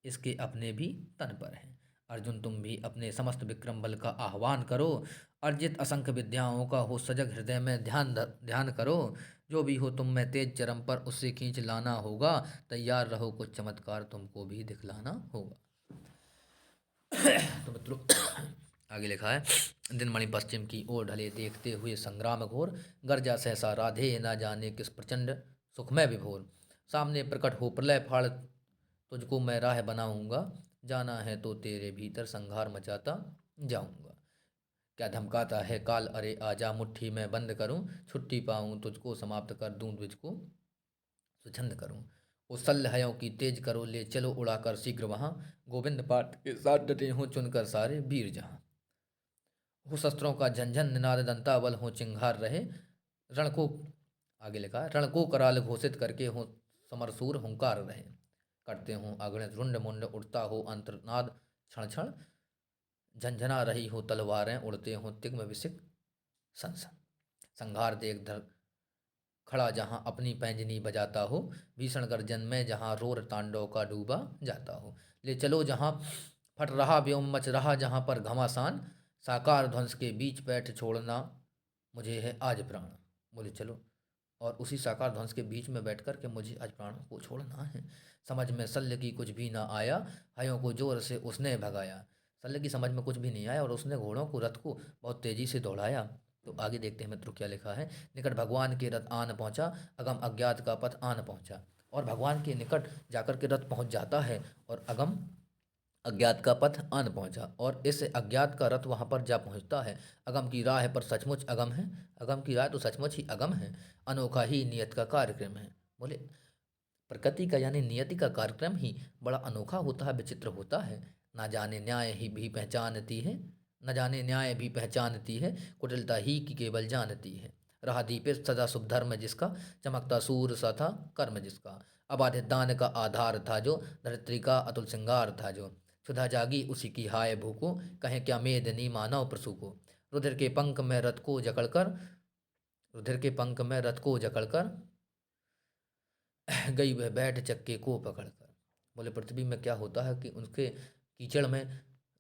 A: इसके अपने भी तन पर है। अर्जुन तुम भी अपने समस्त विक्रम बल का आह्वान करो, अर्जित असंख्य विद्याओं का हो सजग हृदय में ध्यान करो। जो भी हो तुम में तेज चरम पर उससे खींच लाना होगा, तैयार रहो कुछ चमत्कार तुमको भी दिखलाना होगा। तो मित्रों आगे लिखा है दिनमणि पश्चिम की ओर ढले देखते हुए संग्राम घोर, गर्जा सहसा राधे ना जाने किस प्रचंड सुखमय विभोर। सामने प्रकट हो प्रलय फाड़ तुझको मैं राह बनाऊंगा, जाना है तो तेरे भीतर संहार मचाता जाऊंगा। क्या धमकाता है काल अरे आजा, मुट्ठी में बंद करूं, छुट्टी पाऊं तुझको समाप्त कर दूं द्विज को स्वच्छंद करूं। उस सल्लहयों की तेज करो ले चलो उड़ाकर शीघ्र वहां, गोविंद पाठ के साथ डटे हों चुनकर सारे वीर जहां। हो शस्त्रों का झंझन निनाद दंतावल हो चिंगार रहे, रण को, आगे लिखा है, रण को कराल घोषित करके हो समरसूर हुंकार रहे। करते हों अगणित रुंड मुंड उड़ता हो अंतर्नाद क्षण क्षण, झंझना रही हो तलवारें उड़ते हो तिग्म विसिक सन सन। संघार देख धर खड़ा जहाँ अपनी पैंजनी बजाता हो, भीषण गर्जन में जहाँ रोर तांडव का डूबा जाता हो। ले चलो जहाँ फट रहा व्योम मच रहा जहाँ पर घमासान, साकार ध्वंस के बीच पैठ छोड़ना मुझे है आज प्राण। बोले चलो। और उसी साकार ध्वंस के बीच में बैठ कर के मुझे आज प्राणों को छोड़ना है। समझ में शल्य की कुछ भी ना आया, हयों को जोर से उसने भगाया। शल्य की समझ में कुछ भी नहीं आया और उसने घोड़ों को, रथ को बहुत तेजी से दौड़ाया। तो आगे देखते हैं मित्रों क्या लिखा है। निकट भगवान के रथ आन पहुंचा, अगम अज्ञात का पथ आन पहुंचा। और भगवान के निकट जाकर के रथ पहुंच जाता है और अगम अज्ञात का पथ आन पहुंचा, और इस अज्ञात का रथ वहां पर जा पहुंचता है। अगम की राह पर सचमुच अगम है, अगम की राह तो सचमुच ही अगम है। अनोखा ही नियत का कार्यक्रम है। बोले प्रकृति का यानी नियति का कार्यक्रम ही बड़ा अनोखा होता है, विचित्र होता है। ना जाने न्याय ही भी पहचानती है, न जाने न्याय भी पहचानती है, कुटिलता ही की केवल जानती है। रहा दीपित सदा शुभ धर्म जिसका, चमकता सूर सा था कर्म जिसका। अबाधित दान का आधार था जो, धरित्री का अतुल श्रृंगार था जो। सुधा जागी उसी की हाय भूको, कहें क्या मेदनी मानव प्रसू को। रुधिर के पंख में रथ को जकड़कर, रुधिर के पंख में रथ को जकड़कर गई वह बैठ चक्के को पकड़कर। बोले पृथ्वी में क्या होता है कि उनके कीचड़ में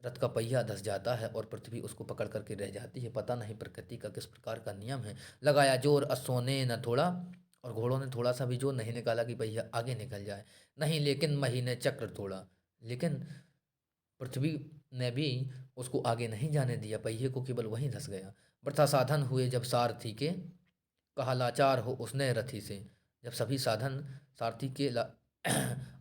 A: रथ का पहिया धंस जाता है और पृथ्वी उसको पकड़ करके रह जाती है। पता नहीं प्रकृति का किस प्रकार का नियम है। लगाया जोर अश्वों ने न थोड़ा, और घोड़ों ने थोड़ा सा भी जोर नहीं निकाला कि पहिया आगे निकल जाए। नहीं लेकिन मही ने चक्र तोड़ा, लेकिन पृथ्वी ने भी उसको आगे नहीं जाने दिया, पहिए को केवल वहीं धंस गया। वृथा साधन हुए जब सारथी के, कहा लाचार हो उसने रथी से। जब सभी साधन सारथी के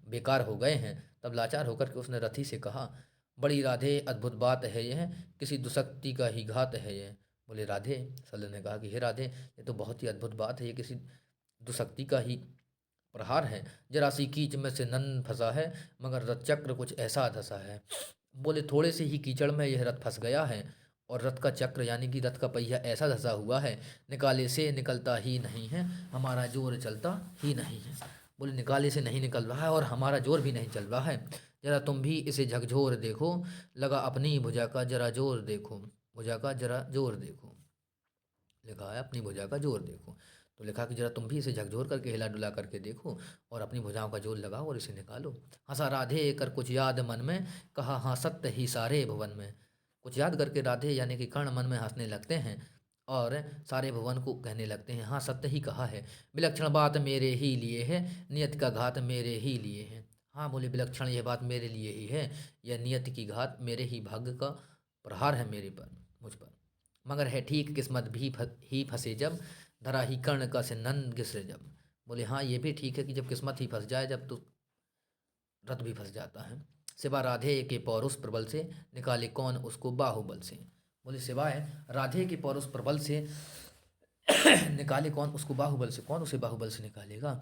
A: बेकार हो गए हैं, तब लाचार होकर के उसने रथी से कहा, बड़ी राधे अद्भुत बात है यह, किसी दुशक्ति का ही घात है यह। बोले राधे, शल्य ने कहा कि हे राधे, ये तो बहुत ही अद्भुत बात है, ये किसी दुशक्ति का ही प्रहार है। जरा सी कीच में से नन फंसा है, मगर रथ चक्र कुछ ऐसा धसा है। बोले थोड़े से ही कीचड़ में यह रथ फंस गया है, और रथ का चक्र यानी कि रथ का पहिया ऐसा धसा हुआ है, निकाले से निकलता ही नहीं है, हमारा जोर चलता ही नहीं है। बोले निकाले से नहीं निकल रहा है और हमारा जोर भी नहीं चल रहा है। जरा तुम भी इसे झकझोर देखो, लगा अपनी भुजा का जरा जोर देखो, भुजा का जरा जोर देखो। लिखा है अपनी भुजा का जोर देखो। तो लिखा कि जरा तुम भी इसे झकझोर करके हिला डुला करके देखो और अपनी भुजाओं का जोर लगाओ और इसे निकालो। हंसा राधे कर कुछ याद मन में, कहा हाँ सत्य ही सारे भुवन में। कुछ याद करके राधे यानी कि कर्ण मन में हंसने लगते हैं और सारे भुवन को कहने लगते हैं, हाँ सत्य ही कहा है, विलक्षण बात मेरे ही लिए है, नियत का घात मेरे ही लिए है। हाँ बोले विलक्षण यह बात मेरे लिए ही है, यह नियत की घात मेरे ही भाग्य का प्रहार है मेरे पर, मुझ पर। मगर है ठीक किस्मत भी ही फंसे जब, धरा ही कर्ण का सिन्नन घिसरे जब। बोले हाँ ये भी ठीक है कि जब किस्मत ही फंस जाए जब, तो रथ भी फंस जाता है। सिवा राधे के पौरुष प्रबल से, निकाले कौन उसको बाहुबल से। बोले सिवाय राधे के पौरुष प्रबल से निकाले कौन उसको बाहुबल से, कौन उसे बाहुबल से निकालेगा।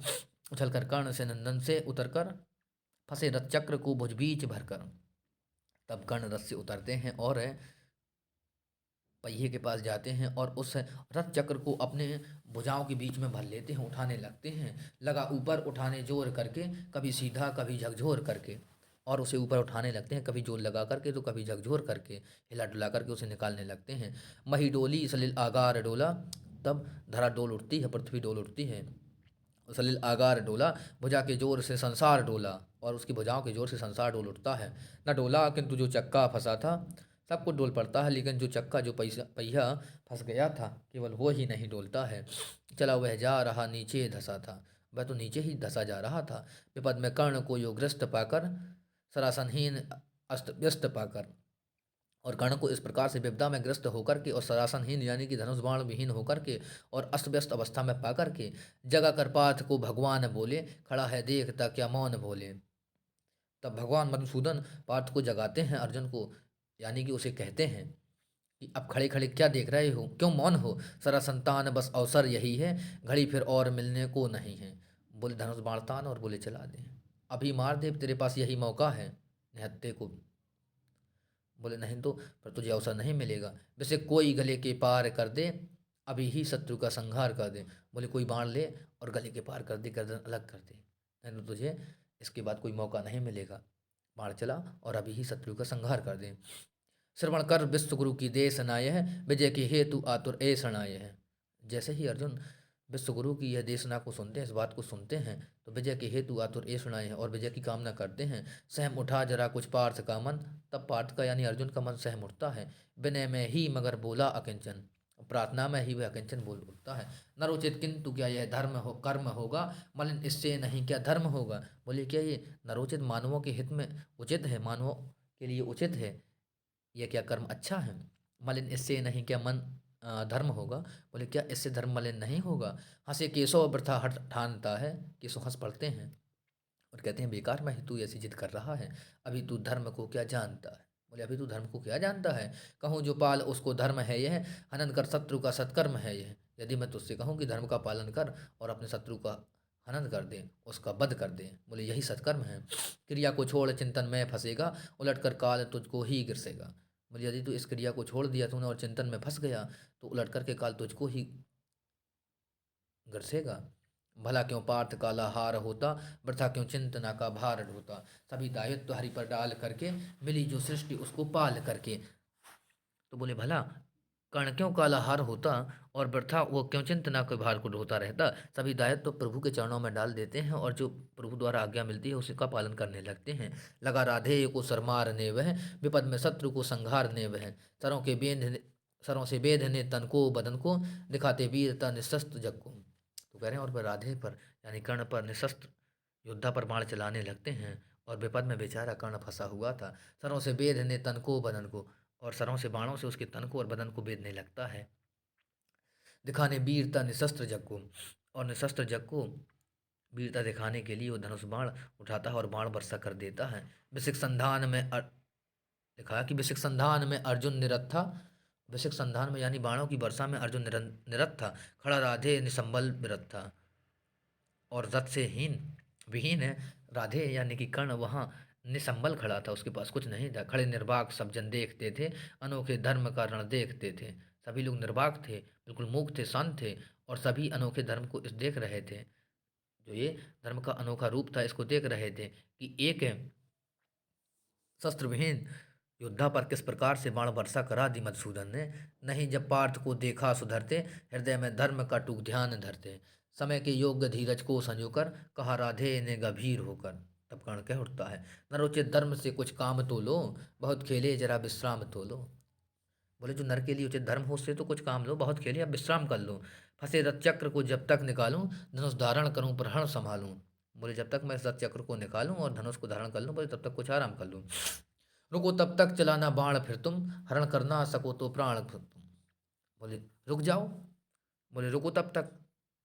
A: उछलकर कर्ण से नंदन से उतरकर, फंसे रथ चक्र को भुज बीच भरकर। तब कर्ण रथ से उतरते हैं और पहिए के पास जाते हैं और उस रथ चक्र को अपने भुजाओं के बीच में भर लेते हैं, उठाने लगते हैं। लगा ऊपर उठाने जोर करके, कभी सीधा कभी झकझोर करके, और उसे ऊपर उठाने लगते हैं, कभी जोर लगा करके तो कभी झकझोर करके, हिला डुला करके उसे निकालने लगते हैं। मही डोली सलिल आगार डोला, तब धरा डोल उठती है, पृथ्वी डोल उठती है। सलिल आगार डोला, भुजा के जोर से संसार डोला, और उसकी भुजाओं के जोर से संसार डोल उठता है। न डोला किंतु जो चक्का फंसा था, सब कुछ डोल पड़ता है, लेकिन जो चक्का जो पहिया फंस गया था, केवल वो ही नहीं डोलता है। चला वह जा रहा नीचे धसा था, वह तो नीचे ही धसा जा रहा था। विपद में कर्ण को योगग्रस्त पाकर, सरासनहीन अस्त व्यस्त पाकर। और कर्ण को इस प्रकार से विपदा में ग्रस्त होकर के और सरासनहीन यानी कि धनुष बाण विहीन होकर के और अस्त व्यस्त अवस्था में पाकर के, जगा कर पार्थ को भगवान बोले, खड़ा है देखता क्या मौन बोले। तब भगवान मधुसूदन पार्थ को जगाते हैं, अर्जुन को, यानी कि उसे कहते हैं कि अब खड़े खड़े क्या देख रहे हो, क्यों मौन हो। सरा संतान बस अवसर यही है, घड़ी फिर और मिलने को नहीं है। बोले धनुष बाण तान और बोले चला दे, अभी मार दे, तेरे पास यही मौका है निहत्थे को। बोले नहीं तो फिर तुझे अवसर नहीं मिलेगा। वैसे कोई गले के पार कर दे, अभी ही शत्रु का संहार कर दे। बोले कोई बाण ले और गले के पार कर दे, गर्दन अलग कर दे, नहीं तो तुझे इसके बाद कोई मौका नहीं मिलेगा। बाण चला और अभी ही शत्रु का संहार कर दे। श्रवण कर विश्वगुरु की देश नाय है, विजय के हेतु आतुर ए शरणाय है। जैसे ही अर्जुन विश्वगुरु की यह देशना को सुनते हैं, इस बात को सुनते हैं, तो विजय के हेतु आतुर ए शरणाय है और विजय की कामना करते हैं। सहम उठा जरा कुछ पार्थ का मन, तब पार्थ का यानी अर्जुन का मन सहम उठता है। विनय में ही मगर बोला अकिंचन। प्रार्थना में ही वह किंचन बोल उठता है। नरोचित किंतु क्या यह धर्म हो कर्म होगा, मलिन इससे नहीं क्या धर्म होगा। बोले क्या ये नरोचित मानवों के हित में उचित है, मानवों के लिए उचित है, यह क्या कर्म अच्छा है। मलिन इससे नहीं क्या मन धर्म होगा। बोले क्या इससे धर्म मलिन नहीं होगा। हंसे केशव वृथा हठ ठानता है। केशव हंस पड़ते हैं और कहते हैं बेकार में ही तू ऐसी जिद कर रहा है, अभी तू धर्म को क्या जानता है। बोले अभी तू धर्म को क्या जानता है। कहूँ जो पाल उसको धर्म है यह, हनन कर शत्रु का सत्कर्म है यह। यदि मैं तुझसे कहूँ कि धर्म का पालन कर और अपने शत्रु का हनन कर दे, उसका वध कर दे, बोले यही सत्कर्म है। क्रिया को छोड़ चिंतन में फंसेगा, उलट कर काल तुझको ही गिरसेगा। बोले यदि तू इस क्रिया को छोड़ दिया तूने और चिंतन में फंस गया तो उलट कर के काल तुझको ही गिरसेगा। भला क्यों पार्थ काला हार होता, वृथा क्यों चिंतना का भार ढोता। सभी दायित्व हरि पर डाल करके, मिली जो सृष्टि उसको पाल करके। तो बोले भला कर्ण क्यों काला हार होता और वृथा वो क्यों चिंतना के भार को ढोता रहता। सभी दायित्व तो प्रभु के चरणों में डाल देते हैं और जो प्रभु द्वारा आज्ञा मिलती है उसी का पालन करने लगते हैं। लगा राधेय को सरमारने वह, विपद में शत्रु को संहारने वह। सरों से बेधने तन को बदन को, दिखाते वीरता निशस्त्र जग को। तो कह रहे हैं और वह राधे पर यानी कर्ण पर निशस्त्र योद्धा पर बाण चलाने लगते हैं और विपद में बेचारा कर्ण फंसा हुआ था। सरों से बेधने तन को बदन को, और सरों से बाणों से उसके तन को और बदन को बेधने लगता है। दिखाने वीरता निशस्त्र जग को, और निशस्त्र जग को वीरता दिखाने के लिए वो धनुष बाण उठाता है और बाण वर्षा कर देता है। विशिख संधान में लिखा कि विशिख संधान में अर्जुन निरत था। विशिख संधान में यानी बाणों की वर्षा में अर्जुन निरत था। खड़ा राधे निसंबल विरत था और रथ से विहीन है। राधे यानी कि कर्ण वहाँ निसंबल खड़ा था, उसके पास कुछ नहीं था। खड़े निर्वाक सब जन देखते थे, अनोखे धर्म का रण देखते थे। सभी लोग निर्वाक थे, बिल्कुल मूक थे, शांत थे और सभी अनोखे धर्म को इस देख रहे थे। जो ये धर्म का अनोखा रूप था इसको देख रहे थे कि एक शस्त्र विहीन योद्धा पर किस प्रकार से बाण वर्षा करा दी मधुसूदन ने। नहीं जब पार्थ को देखा सुधरते, हृदय में धर्म का टूक ध्यान धरते। समय के योग्य धीरज को संजोकर, कहा राधे ने गंभीर होकर। तब कर्ण कह उठता है नरोचित धर्म से कुछ काम तो लो, बहुत खेले जरा विश्राम तो लो। बोले जो नर के लिए उचित धर्म हो उससे तो कुछ काम लो, बहुत खेले अब विश्राम कर लो। फंसे रथ चक्र को जब तक निकालूं, धनुष धारण करूं प्रहरण संभालूं। बोले जब तक मैं रथ चक्र को निकालूं और धनुष को धारण कर लूं, बोले तब तक कुछ आराम कर लूं। रुको तब तक चलाना बाण फिर तुम, हरण करना सको तो प्राण फिर तुम। बोले रुक जाओ। बोले रुको तब तक,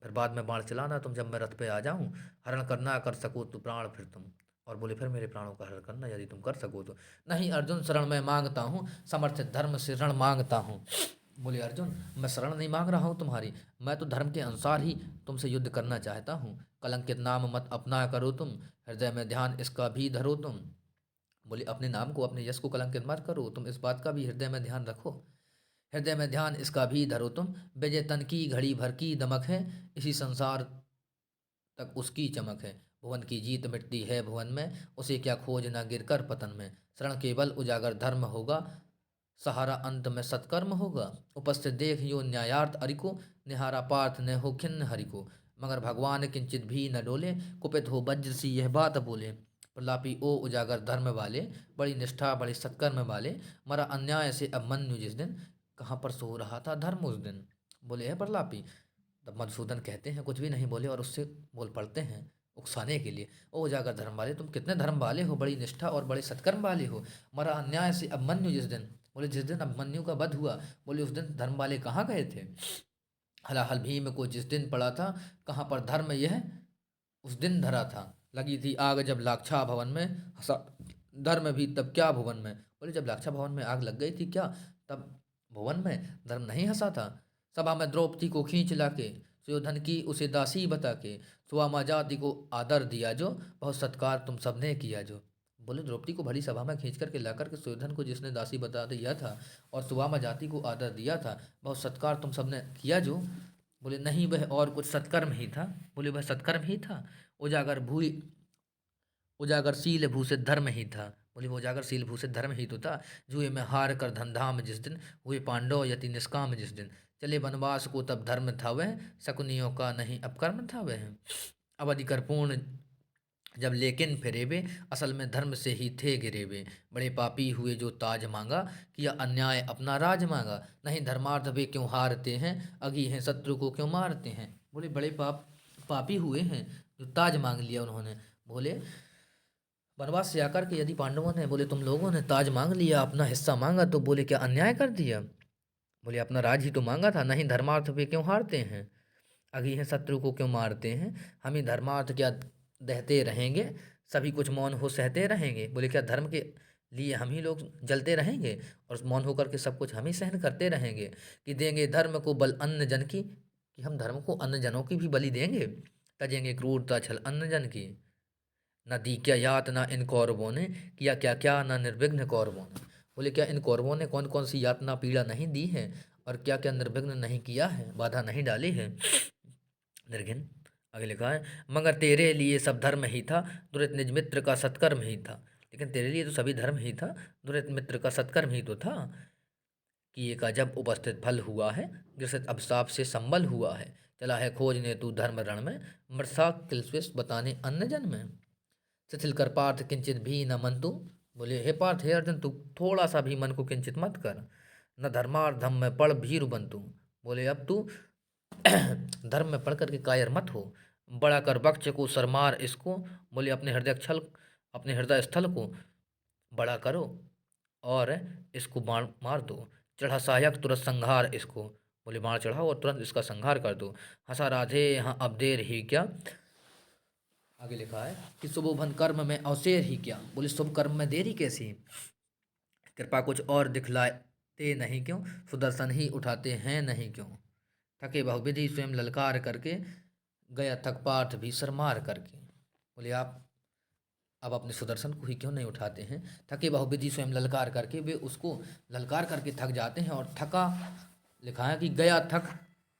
A: फिर बाद में बाण चलाना तुम, जब मैं रथ पे आ जाऊं। हरण करना कर सको तो प्राण फिर तुम, और बोले फिर मेरे प्राणों का हरण करना यदि तुम कर सको तो। नहीं अर्जुन शरण मैं मांगता हूँ, समर्थित धर्म से रण मांगता हूँ। बोले अर्जुन मैं शरण नहीं मांग रहा हूँ तुम्हारी, मैं तो धर्म के अनुसार ही तुमसे युद्ध करना चाहता हूँ। कलंकित नाम मत अपना करो तुम, हृदय में ध्यान इसका भी धरो तुम। बोले अपने नाम को अपने यश को कलंकित मत करो, तुम इस बात का भी हृदय में ध्यान रखो। हृदय में ध्यान इसका भी धरो तुम, विजय तन की घड़ी भर की दमक है, इसी संसार तक उसकी चमक है। भुवन की जीत मिटती है भुवन में, उसे क्या खोज न गिरकर पतन में। शरण केवल उजागर धर्म होगा, सहारा अंत में सत्कर्म होगा। उपस्थित देख यो न्यायार्थ अरिको, निहारा पार्थ ने हो खिन्न हरिको। मगर भगवान किंचित भी न डोले, कुपित हो वज्र सी यह बात बोले। प्रलापी ओ उजागर धर्म वाले, बड़ी निष्ठा बड़े सत्कर्म वाले। मरा अन्याय से अभिमन्यु जिस दिन, कहाँ पर सो रहा था धर्म उस दिन। बोले है प्रलापी। तब मधुसूदन कहते हैं कुछ भी नहीं बोले और उससे बोल पड़ते हैं उकसाने के लिए। ओ उजागर धर्म वाले, तुम कितने धर्म वाले हो, बड़ी निष्ठा और बड़े सत्कर्म वाले हो। मरा अन्याय से अभिमन्यु जिस दिन, बोले जिस दिन अभिमन्यु का वध हुआ, बोले उस दिन धर्म वाले कहाँ गए थे। हलाहल भीम को जिस दिन पड़ा था, कहाँ पर धर्म यह उस दिन धरा था। लगी थी आग जब लाक्षा भवन में, हंसा धर्म भी तब क्या भुवन में। बोले जब लाक्षा भवन में आग लग गई थी क्या तब भुवन में धर्म नहीं हंसा था। सभा में द्रौपदी को खींच लाके, सुयोधन की उसे दासी बता के। सुवामा जाति को आदर दिया जो, बहुत सत्कार तुम सबने किया जो। बोले द्रौपदी को भली सभा में खींच करके ला करके सुयोधन को जिसने दासी बता दिया था और सुवामा जाति को आदर दिया था, बहुत सत्कार तुम सबने किया जो। बोले नहीं वह और कुछ सत्कर्म ही था। बोले वह सत्कर्म ही था, उजागर भूई उजागरशील भूषित धर्म ही था। बोले वो उजागरशील भूषित धर्म ही तो था। जुए में हार कर धनधाम जिस दिन, हुए पांडव यति निष्काम जिस दिन। चले वनवास को तब धर्म था वह, शकुनियों का नहीं अपकर्म था वह। अवधि कर पूर्ण जब लेकिन फिरे वे असल में धर्म से ही थे गिरे वे। बड़े पापी हुए जो ताज मांगा, किया अन्याय अपना राज मांगा। नहीं धर्मार्थ वे क्यों हारते हैं, अगी हैं शत्रु को क्यों मारते हैं। बोले बड़े पापी हुए हैं जो ताज मांग लिया उन्होंने। बोले वनवास से आकर के यदि पांडवों ने, बोले तुम लोगों ने ताज मांग लिया, अपना हिस्सा मांगा, तो बोले क्या अन्याय कर दिया। बोले अपना राज ही तो मांगा था। नहीं धर्मार्थ वे क्यों हारते हैं, अगी हैं शत्रु को क्यों मारते हैं। हम ही धर्मार्थ क्या दहते रहेंगे, सभी कुछ मौन हो सहते रहेंगे। बोले क्या धर्म के लिए हम ही लोग जलते रहेंगे और मौन होकर के सब कुछ हम ही सहन करते रहेंगे। कि देंगे धर्म को बल अन्य जन की, कि हम धर्म को अन्य जनों की भी बलि देंगे। तजेंगे क्रूरता छल अन्य जन की, न दी क्या यातना इन कौरवों ने, किया क्या क्या न निर्विघ्न कौरवों ने। बोले क्या इन कौरवों ने कौन कौन सी यातना पीड़ा नहीं दी है, और क्या क्या निर्विघ्न नहीं किया है, बाधा नहीं डाली है। निर्घिन आगे लिखा है, मगर तेरे लिए सब धर्म ही था, दुरित निज मित्र का सत्कर्म ही था। लेकिन तेरे लिए तो सभी धर्म ही था, दुरित मित्र का सत्कर्म ही तो था। किए का जब उपस्थित फल हुआ है, ग्रसित अभिशाप से संबल हुआ है। चला है खोजने तू धर्म रण में, मृषा किलस्विष बताने अन्य जन में। शिथिल कर पार्थ किंचित भी न मन तू। बोले हे पार्थ हे अर्जुन, तू थोड़ा सा भी मन को किंचित मत कर। न धर्मार्धम में पढ़ भीरु बंतु। बोले अब तू धर्म में पढ़ करके कायर मत हो। बड़ा कर वक्ष को सरमार इसको। बोले अपने हृदय स्थल को बड़ा करो और इसको बाण मार दो। चढ़ा सहायक तुरंत संहार इसको। बोले बाण चढ़ाओ और तुरंत इसका संहार कर दो। हंसा राधे यहाँ अब देर ही क्या। आगे लिखा है कि शुभोभन कर्म में अवसेर ही क्या। बोले शुभ कर्म में देरी कैसी, कृपा कुछ और दिखलाते नहीं क्यों, सुदर्शन ही उठाते हैं नहीं क्यों। थके बहुविधि स्वयं ललकार करके, गया थक पार्थ भी सरमार करके। बोले आप अब अपने सुदर्शन को ही क्यों नहीं उठाते हैं। थके बहुविधि स्वयं ललकार करके, वे उसको ललकार करके थक जाते हैं। और थका लिखा है कि गया थक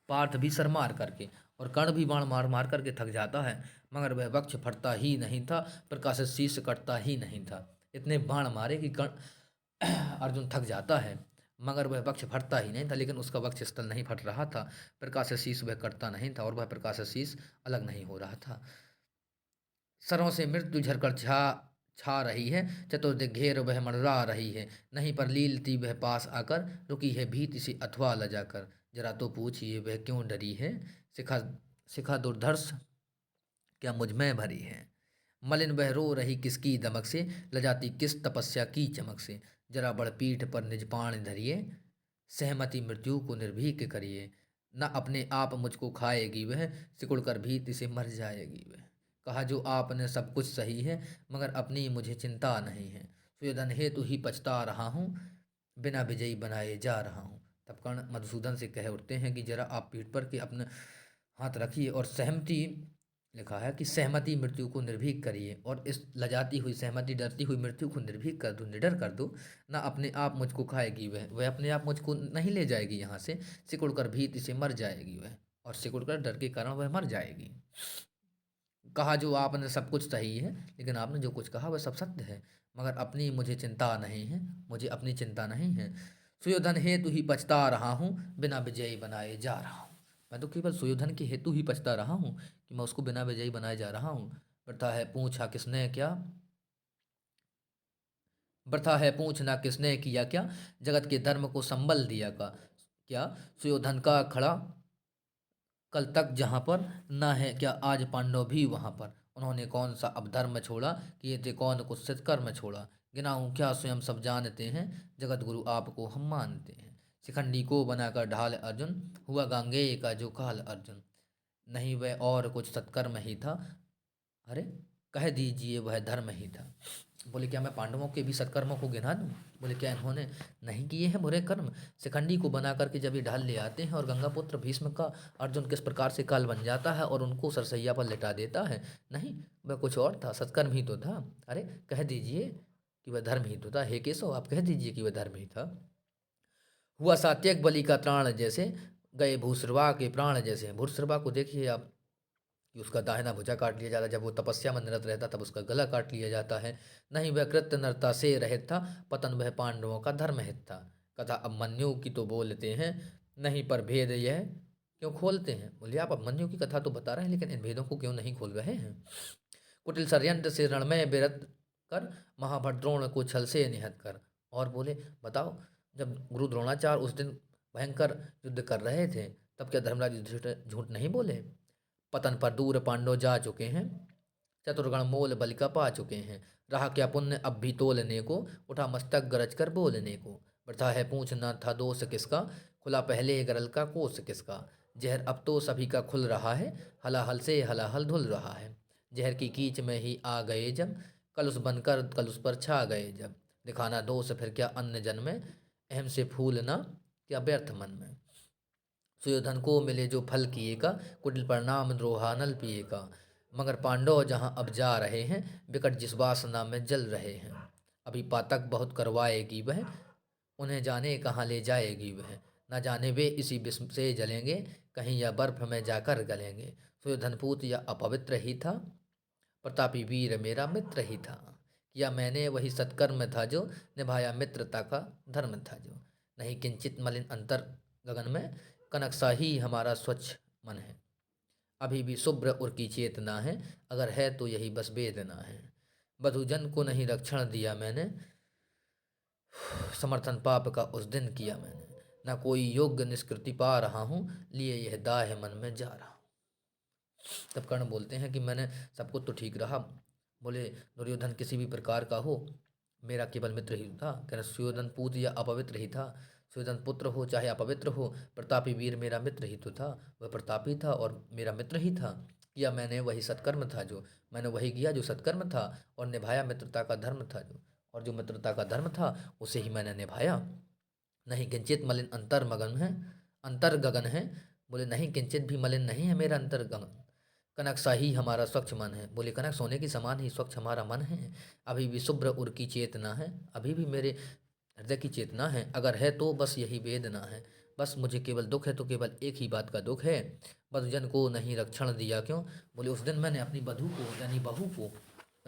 A: पार्थ भी सरमार करके, और कर्ण भी बाण मार मार करके थक जाता है, मगर वह वक्ष फटता ही नहीं था, प्रकाशित शीश कटता ही नहीं था। इतने बाण मारे कि कर्ण अर्जुन थक जाता है, मगर वह वक्ष फटता ही नहीं था। लेकिन उसका वक्ष स्थल नहीं फट रहा था, प्रकाश शीश वह कटता नहीं था, और वह प्रकाश शीश अलग नहीं हो रहा था। सरों से मृत्यु झरकर छा छा रही है, चतुर्दिक घेर वह मंडरा रही है। नहीं पर लीलती वह पास आकर, रुकी है भीति से अथवा लजाकर। जरा तो पूछिए वह क्यों डरी है, शिखा शिखा दुर्धर्ष क्या मुझ में भरी है। मलिन वह रो रही किसकी दमक से, लजाती किस तपस्या की चमक से। जरा बड़ पीठ पर निज पाण धरिए, सहमति मृत्यु को निर्भीक करिए। न अपने आप मुझको खाएगी वह, सिकुड़ कर भीति से मर जाएगी वह। कहा जो आपने सब कुछ सही है, मगर अपनी मुझे चिंता नहीं है। सुयोधन हेतु ही पछता रहा हूँ, बिना विजयी बनाए जा रहा हूँ। तब कर्ण मधुसूदन से कह उठते हैं कि जरा आप पीठ पर के अपने हाथ रखिए और सहमति, लिखा है कि सहमति मृत्यु को निर्भीक करिए, और इस लजाती हुई सहमति डरती हुई मृत्यु को निर्भीक कर दो, निडर कर दो। ना अपने आप मुझको खाएगी वह अपने आप मुझको नहीं ले जाएगी यहाँ से, सिकुड़ कर भीति से मर जाएगी वह, और सिकुड़ कर डर के कारण वह मर जाएगी। कहा जो आपने सब कुछ सही है, लेकिन आपने जो कुछ कहा वह सब सत्य है, मगर अपनी मुझे चिंता नहीं है, मुझे अपनी चिंता नहीं है। सुयोधन हेतु ही पछता रहा हूँ, बिना विजयी बनाए जा रहा हूँ। मैं तो केवल सुयोधन के हेतु ही पछता रहा हूँ कि मैं उसको बिना विजयी बनाए जा रहा हूँ। वृथा है पूछा किसने क्या, वृथा है पूछना किसने किया क्या, जगत के धर्म को संबल दिया का क्या। सुयोधन का खड़ा कल तक जहाँ पर, ना है क्या आज पांडव भी वहाँ पर। उन्होंने कौन सा अधर्म छोड़ा, किए थे कौन कुत्सित कर्म छोड़ा। गिनाऊं क्या स्वयं सब जानते हैं, जगत गुरु आपको हम मानते हैं। शिखंडी को बनाकर ढाल अर्जुन, हुआ गांगेय का जो काल अर्जुन। नहीं वह और कुछ सत्कर्म ही था, अरे कह दीजिए वह धर्म ही था। बोले क्या मैं पांडवों के भी सत्कर्मों को गिना दूं। बोले क्या इन्होंने नहीं किए हैं बुरे कर्म। शिखंडी को बना करके जब ये ढाल ले आते हैं और गंगापुत्र भीष्म का अर्जुन किस प्रकार से काल बन जाता है और उनको सरसैया पर लिटा देता है, नहीं वह कुछ और था, सत्कर्म ही तो था। अरे कह दीजिए कि वह धर्म ही तो था, हे केशव आप कह दीजिए कि वह धर्म ही था। हुआ सात्यक बलि का त्राण जैसे, गए भूसृवा के प्राण जैसे। भूसृवा को देखिए आप कि उसका दाहिना भुजा काट लिया जाता है, जब वो तपस्या में निरत रहता तब उसका गला काट लिया जाता है। नहीं वह कृत्य नरता से रहित था, पतन वह पांडवों का धर्म हित था। कथा अभिमन्यु की तो बोलते हैं, नहीं पर भेद यह क्यों खोलते हैं। बोलिए आप अभिमन्यु की कथा तो बता रहे हैं, लेकिन इन भेदों को क्यों नहीं खोल रहे हैं। कुटिल षड्यंत्र से रणमय विरत कर, महाभद्रोण को छल से निहत कर। और बोले बताओ, जब गुरु द्रोणाचार्य उस दिन भयंकर युद्ध कर रहे थे, तब क्या धर्मराज युधिष्ठिर झूठ नहीं बोले? पतन पर दूर पांडव जा चुके हैं, चतुर्गण मोल बलि का पा चुके हैं। रहा क्या पुण्य अब भी तोलने को, उठा मस्तक गरज कर बोलने को। वृथा है पूछना था दोष किसका, खुला पहले गरल का कोस किसका। जहर अब तो सभी का खुल रहा है, हलाहल से हलाहल धुल रहा है। जहर की कीच में ही आ गए जब, कलुष बनकर कलुष पर छा गए जब। दिखाना दोष फिर क्या अन्य जन में, अहम से फूलना क्या व्यर्थ मन में। सुयोधन को मिले जो फल किए का, कुटिल परिणाम द्रोहानल पिए का। मगर पांडव जहाँ अब जा रहे हैं, विकट जिस वासना में जल रहे हैं। अभी पातक बहुत करवाएगी वह, उन्हें जाने कहाँ ले जाएगी वह। न जाने वे इसी विष से जलेंगे, कहीं या बर्फ में जाकर गलेंगे। सुयोधन पूत या अपवित्र ही था, प्रतापी वीर मेरा मित्र ही था। किया मैंने वही सत्कर्म था जो, निभाया मित्रता का धर्म था जो। नहीं किंचित मलिन अंतर गगन में, कनक सा ही हमारा स्वच्छ मन है। अभी भी शुभ्र उर की चेतना है, अगर है तो यही बस वेदना है। बधुजन को नहीं रक्षण दिया मैंने, समर्थन पाप का उस दिन किया मैंने। ना कोई योग्य निष्कृति पा रहा हूँ, लिए यह दाह मन में जा रहा हूँ। तब कर्ण बोलते हैं कि मैंने सब कुछ तो ठीक रहा। बोले दुर्योधन किसी भी प्रकार का हो, मेरा केवल मित्र ही था। कहना सुयोधन पूत या अपवित्र ही था, सुयोधन पुत्र हो चाहे अपवित्र हो, प्रतापी वीर मेरा मित्र ही तो था। वह प्रतापी था और मेरा मित्र ही था। किया मैंने वही सत्कर्म था जो, मैंने वही किया जो सत्कर्म था, और निभाया मित्रता का धर्म था जो, और जो मित्रता का धर्म था उसे ही मैंने निभाया। नहीं किंचित मलिन अंतर मगन है, अंतर गगन है। बोले नहीं किंचित भी मलिन नहीं है मेरा अंतर गगन, कनक सा ही हमारा स्वच्छ मन है। बोले कनक सोने के समान ही स्वच्छ हमारा मन है। अभी भी शुभ्र उर की चेतना है, अभी भी मेरे हृदय की चेतना है। अगर है तो बस यही वेदना है, बस मुझे केवल दुख है तो केवल एक ही बात का दुख है। बधुजन को नहीं रक्षण दिया क्यों? बोले उस दिन मैंने अपनी बधू को यानी बहू को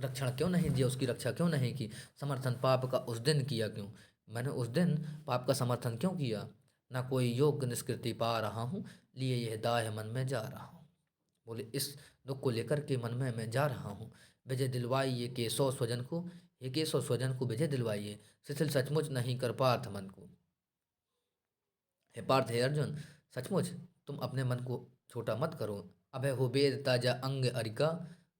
A: रक्षण क्यों नहीं दिया, उसकी रक्षा क्यों नहीं की? समर्थन पाप का उस दिन किया क्यों? मैंने उस दिन पाप का समर्थन क्यों किया? ना कोई योग्य निष्कृति पा रहा हूँ, लिए यह दाह मन में जा रहा हूँ। बोले इस दुख को लेकर के मन में मैं जा रहा हूँ। विजय दिलवाइए केशव स्वजन को, ये केशव स्वजन को विजय दिलवाइए। शिथिल सचमुच नहीं कर पार्थ मन को। हे पार्थ हे अर्जुन, सचमुच तुम अपने मन को छोटा मत करो। अभय हो वेद ताजा अंग अरिका।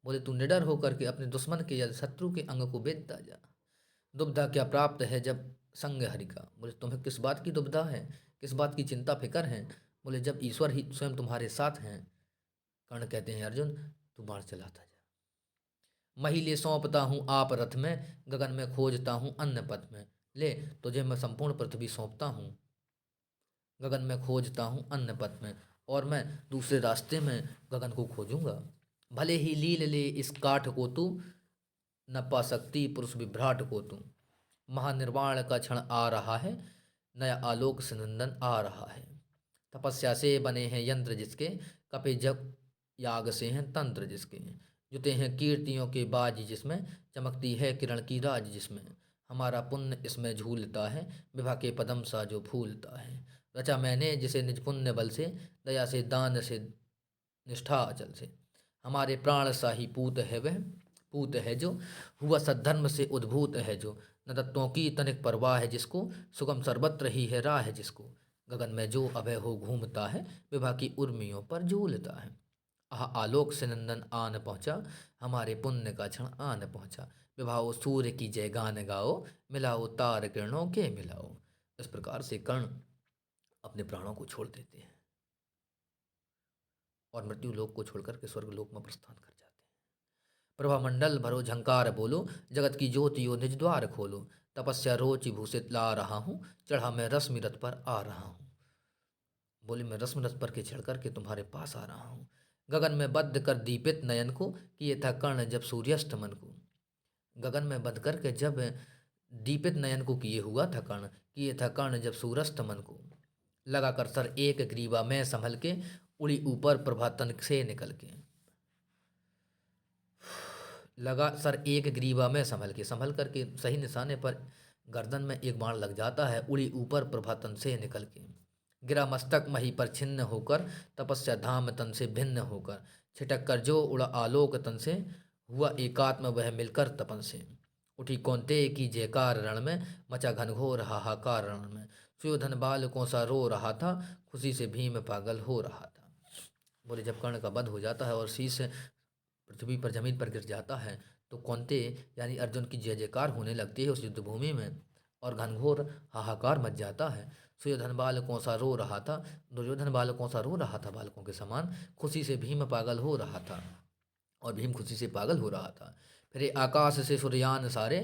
A: बोले तू निडर होकर के अपने दुश्मन के या शत्रु के अंग को वेद ताजा। दुविधा क्या प्राप्त है जब संग हरि का। बोले तुम्हें किस बात की दुविधा है, किस बात की चिंता फिक्र है? बोले जब ईश्वर ही स्वयं तुम्हारे साथ हैं। कर्ण कहते हैं अर्जुन तू बाण चलाता जा। महिले सौंपता हूँ आप रथ में, गगन में खोजता हूँ अन्न पथ में। ले तुझे मैं संपूर्ण पृथ्वी सौंपता हूँ, गगन में खोजता हूँ अन्न पथ में, और मैं दूसरे रास्ते में गगन को खोजूंगा। भले ही लील ले इस काठ को तू, न पा सकती पुरुष विभ्राट को तू। महानिर्वाण का क्षण आ रहा है, नया आलोक सिनंदन आ रहा है। तपस्या से बने हैं यंत्र जिसके, कपे जब याग से हैं तंत्र जिसके। जुते हैं कीर्तियों के बाज जिसमें, चमकती है किरण की राज जिसमें। हमारा पुण्य इसमें झूलता है, विभा के पदम सा जो फूलता है। रचा मैंने जिसे निज पुण्य बल से, दया से दान से निष्ठा अचल से। हमारे प्राण सा ही पूत है वह, पूत है जो हुआ सद्धर्म से उद्भूत है जो। न तत्वों की तनिक परवाह है जिसको, सुगम सर्वत्र ही है राह है जिसको। गगन में जो अभय हो घूमता है, विभा की उर्मियों पर झूलता है। आह आलोक से नंदन आन पहुँचा, हमारे पुण्य का क्षण आन पहुँचा। विभाओ सूर्य की जय गान गाओ, मिलाओ तार किरणों के मिलाओ। इस प्रकार से कर्ण अपने प्राणों को छोड़ देते हैं और मृत्यु लोक को छोड़कर के स्वर्ग लोक में प्रस्थान कर जाते हैं। प्रभामंडल भरो झंकार बोलो, जगत की ज्योतियों निज द्वार खोलो। तपस्या रोचि भूषित ला रहा हूँ, चढ़ा मैं रश्मि रथ पर आ रहा हूँ। बोले मैं रश्मि रथ पर के चढ़ कर के तुम्हारे पास आ रहा हूँ। गगन में बद्ध कर दीपित नयन को, किए था कर्ण जब सूर्यास्त मन को। गगन में बंद करके जब दीपित नयन को किए हुआ था कर्ण, किए था कर्ण जब सूर्यास्त मन को। लगा कर सर एक ग्रीवा में संभल के, उड़ी ऊपर प्रभातन से निकल के। लगा सर एक ग्रीवा में संभल करके सही निशाने पर गर्दन में एक बाण लग जाता है, उड़ी ऊपर प्रभातन से निकल के। गिरा मस्तक मही पर छिन्न होकर, तपस्या धाम तन से भिन्न होकर। छिटक कर जो उड़ा आलोक तन से, हुआ एकात्म वह मिलकर तपन से। उठी कौन्तेय की जयकार रण में, मचा घनघोर हाहाकार रण में। सुयोधन बालकों सा रो रहा था, खुशी से भीम पागल हो रहा था। बोले जब कर्ण का वध हो जाता है और शीश पृथ्वी पर जमीन पर गिर जाता है तो कौन्तेय यानी अर्जुन की जय जयकार होने लगती है उस युद्ध भूमि में और घनघोर हाहाकार मच जाता है। सुयोधन बालकों सा रो रहा था, दुर्योधन बालकों सा रो रहा था, बालकों के समान। खुशी से भीम पागल हो रहा था और भीम खुशी से पागल हो रहा था। फिर ये आकाश से सूर्यान सारे,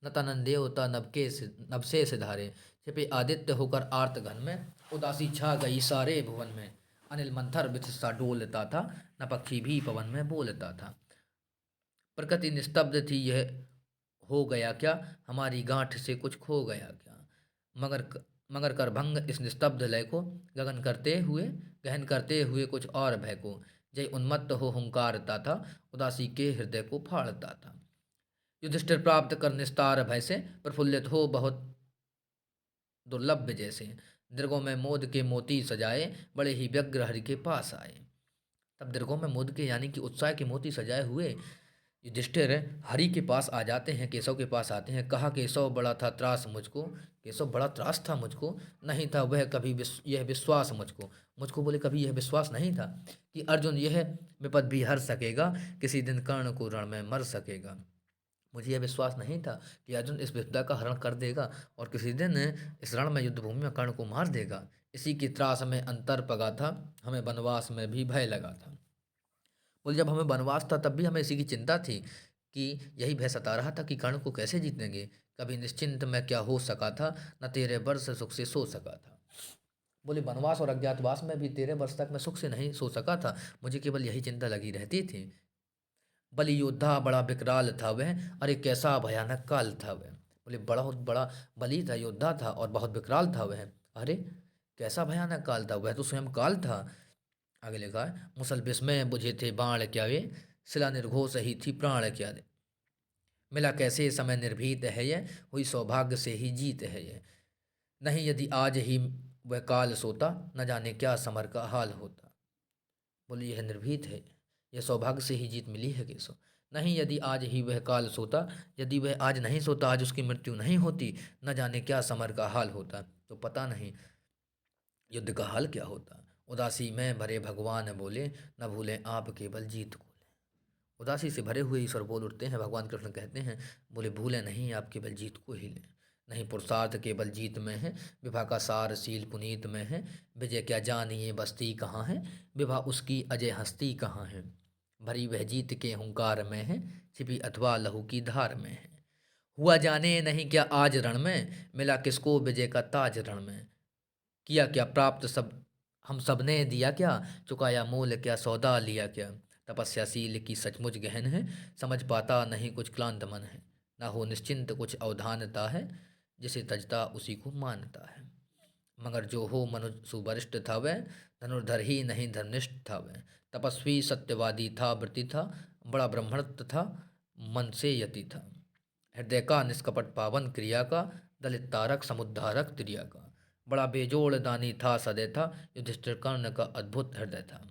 A: नतानन देवता नभसे से धारे। छिपे आदित्य होकर आर्त घन में, उदासी छा गई सारे भुवन में। अनिल मंथर बिछ सा डोलता था, न पक्षी भी पवन में बोलता था। प्रकृति निस्तब्ध थी, यह हो गया क्या, हमारी गांठ से कुछ खो गया क्या। मगर कर भंग इस निस्तब्ध लय को, गहन करते हुए कुछ और भय को। जय उन्मत्त हो हुंकारता था, उदासी के हृदय को फाड़ता था। युधिष्ठिर प्राप्त कर निस्तार भय से, प्रफुल्लित हो बहुत दुर्लभ जैसे। दीर्घों में मोद के मोती सजाए, बड़े ही व्यग्र हरि के पास आए। तब दीर्घों में मोद के यानी कि उत्साह के मोती सजाए हुए युधिष्ठिर हरि के पास आ जाते हैं, केशव के पास आते हैं। कहा केशव बड़ा था त्रास मुझको, केशव बड़ा त्रास था मुझको, नहीं था वह कभी यह विश्वास मुझको। मुझको बोले कभी यह विश्वास नहीं था कि अर्जुन यह विपद भी हर सकेगा, किसी दिन कर्ण को रण में मर सकेगा। मुझे यह विश्वास नहीं था कि अर्जुन इस विपदा का हरण कर देगा और किसी दिन इस रण में युद्ध भूमि में कर्ण को मार देगा। इसी की त्रास में अंतर पगा था, हमें वनवास में भी भय लगा था। बोले जब हमें वनवास था तब भी हमें इसी की चिंता थी कि यही भय सता रहा था कि कर्ण को कैसे जीतेंगे। कभी निश्चिंत में क्या हो सका था, न तेरे वर्ष सुख से सो सका था। बोले वनवास और अज्ञातवास में भी 13 वर्ष तक मैं सुख से नहीं सो सका था, मुझे केवल यही चिंता लगी रहती थी। बलि योद्धा बड़ा विकराल था वह, अरे कैसा भयानक काल था वह। बोले बहुत बड़ा बलि था, योद्धा था और बहुत विकराल था वह। अरे कैसा भयानक काल था वह, तो स्वयं काल था। आगे लिखा है मुसल विस्मय बुझे थे बाण क्या वे, शिला निर्घोष ही थी प्राण क्या दे। मिला कैसे समय निर्भीत है ये, हुई सौभाग्य से ही जीत है ये। नहीं यदि आज ही वह काल सोता, न जाने क्या समर का हाल होता। बोले यह निर्भीत है, यह सौभाग्य से ही जीत मिली है केशव। नहीं यदि आज ही वह काल सोता, यदि वह आज नहीं सोता, आज उसकी मृत्यु नहीं होती, न जाने क्या समर का हाल होता। तो पता नहीं युद्ध का हाल क्या होता। उदासी में भरे भगवान बोले, न भूलें आप केवल जीत को। उदासी से भरे हुए ईश्वर बोल उठते हैं, भगवान कृष्ण कहते हैं बोले भूले नहीं आप केवल जीत को ही लें। नहीं पुरुषार्थ केवल जीत में है, विभा का सार शील पुनीत में है। विजय क्या जानिए बस्ती कहाँ है, विभा उसकी अजय हस्ती कहाँ है। भरी वह जीत के हुंकार में है, छिपी अथवा लहू की धार में है। हुआ जाने नहीं क्या आज रण में, मिला किसको विजय का ताज रण में। किया क्या प्राप्त सब हम सब ने दिया क्या, चुकाया मूल क्या सौदा लिया क्या। तपस्याशील की सचमुच गहन है, समझ पाता नहीं कुछ क्लांत मन है। ना हो निश्चिंत कुछ अवधानता है, जिसे तजता उसी को मानता है। मगर जो हो मनुज सुवरिष्ठ था वह, धनुर्धर ही नहीं धर्मनिष्ठ था वह। तपस्वी सत्यवादी था व्रती था, बड़ा ब्रह्मण्य था मन से यति था। हृदय का निष्कपट पावन क्रिया का, दलित तारक समुद्धारक त्रिया का। बड़ा बेजोड़ दानी था सदै था, युधिष्ठिर कर्ण का अद्भुत हृदय था।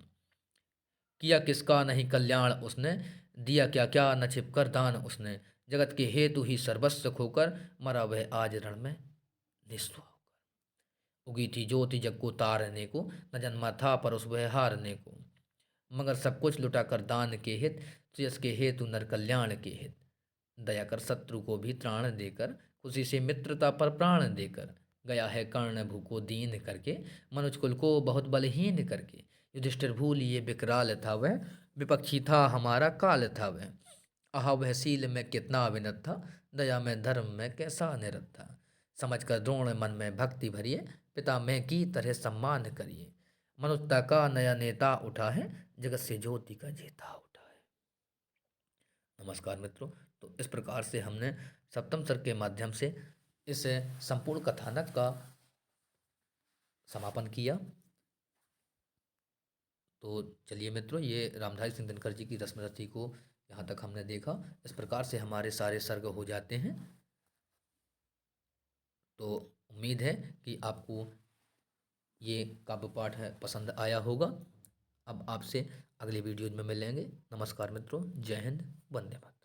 A: किया किसका नहीं कल्याण उसने, दिया क्या क्या न छिपकर दान उसने। जगत के हेतु ही सर्वस्व खोकर, मरा वह आज रण में निस्व होकर। उगी थी ज्योति जग को तारने को, न जन्मा था पर उस वह हारने को। मगर सब कुछ लुटा कर दान के हित, यश के हेतु नर कल्याण के हित। दया कर शत्रु को भी त्राण देकर, खुशी से मित्रता पर प्राण देकर। गया है कर्ण भू को दीन करके, मनुज कुल को बहुत बलहीन करके। युधिष्ठिर भूल ये विकराल था वह, विपक्षी था हमारा काल था वह। आह वह शील में कितना विनत था, दया में धर्म में कैसा निरत था। समझ कर द्रोण मन में भक्ति भरिए, पिता में की तरह सम्मान करिए। मनुष्यता का नया नेता उठा है, जगत से ज्योति का जेता उठा है। नमस्कार मित्रों, तो इस प्रकार से हमने सप्तम सर्ग के माध्यम से इस संपूर्ण कथानक का समापन किया। तो चलिए मित्रों, ये रामधारी सिंह दिनकर जी की रस्मरती को यहाँ तक हमने देखा। इस प्रकार से हमारे सारे सर्ग हो जाते हैं। तो उम्मीद है कि आपको ये काव्य पाठ है पसंद आया होगा। अब आपसे अगले वीडियोज में मिलेंगे। नमस्कार मित्रों, जय हिंद, वंदे मातरम।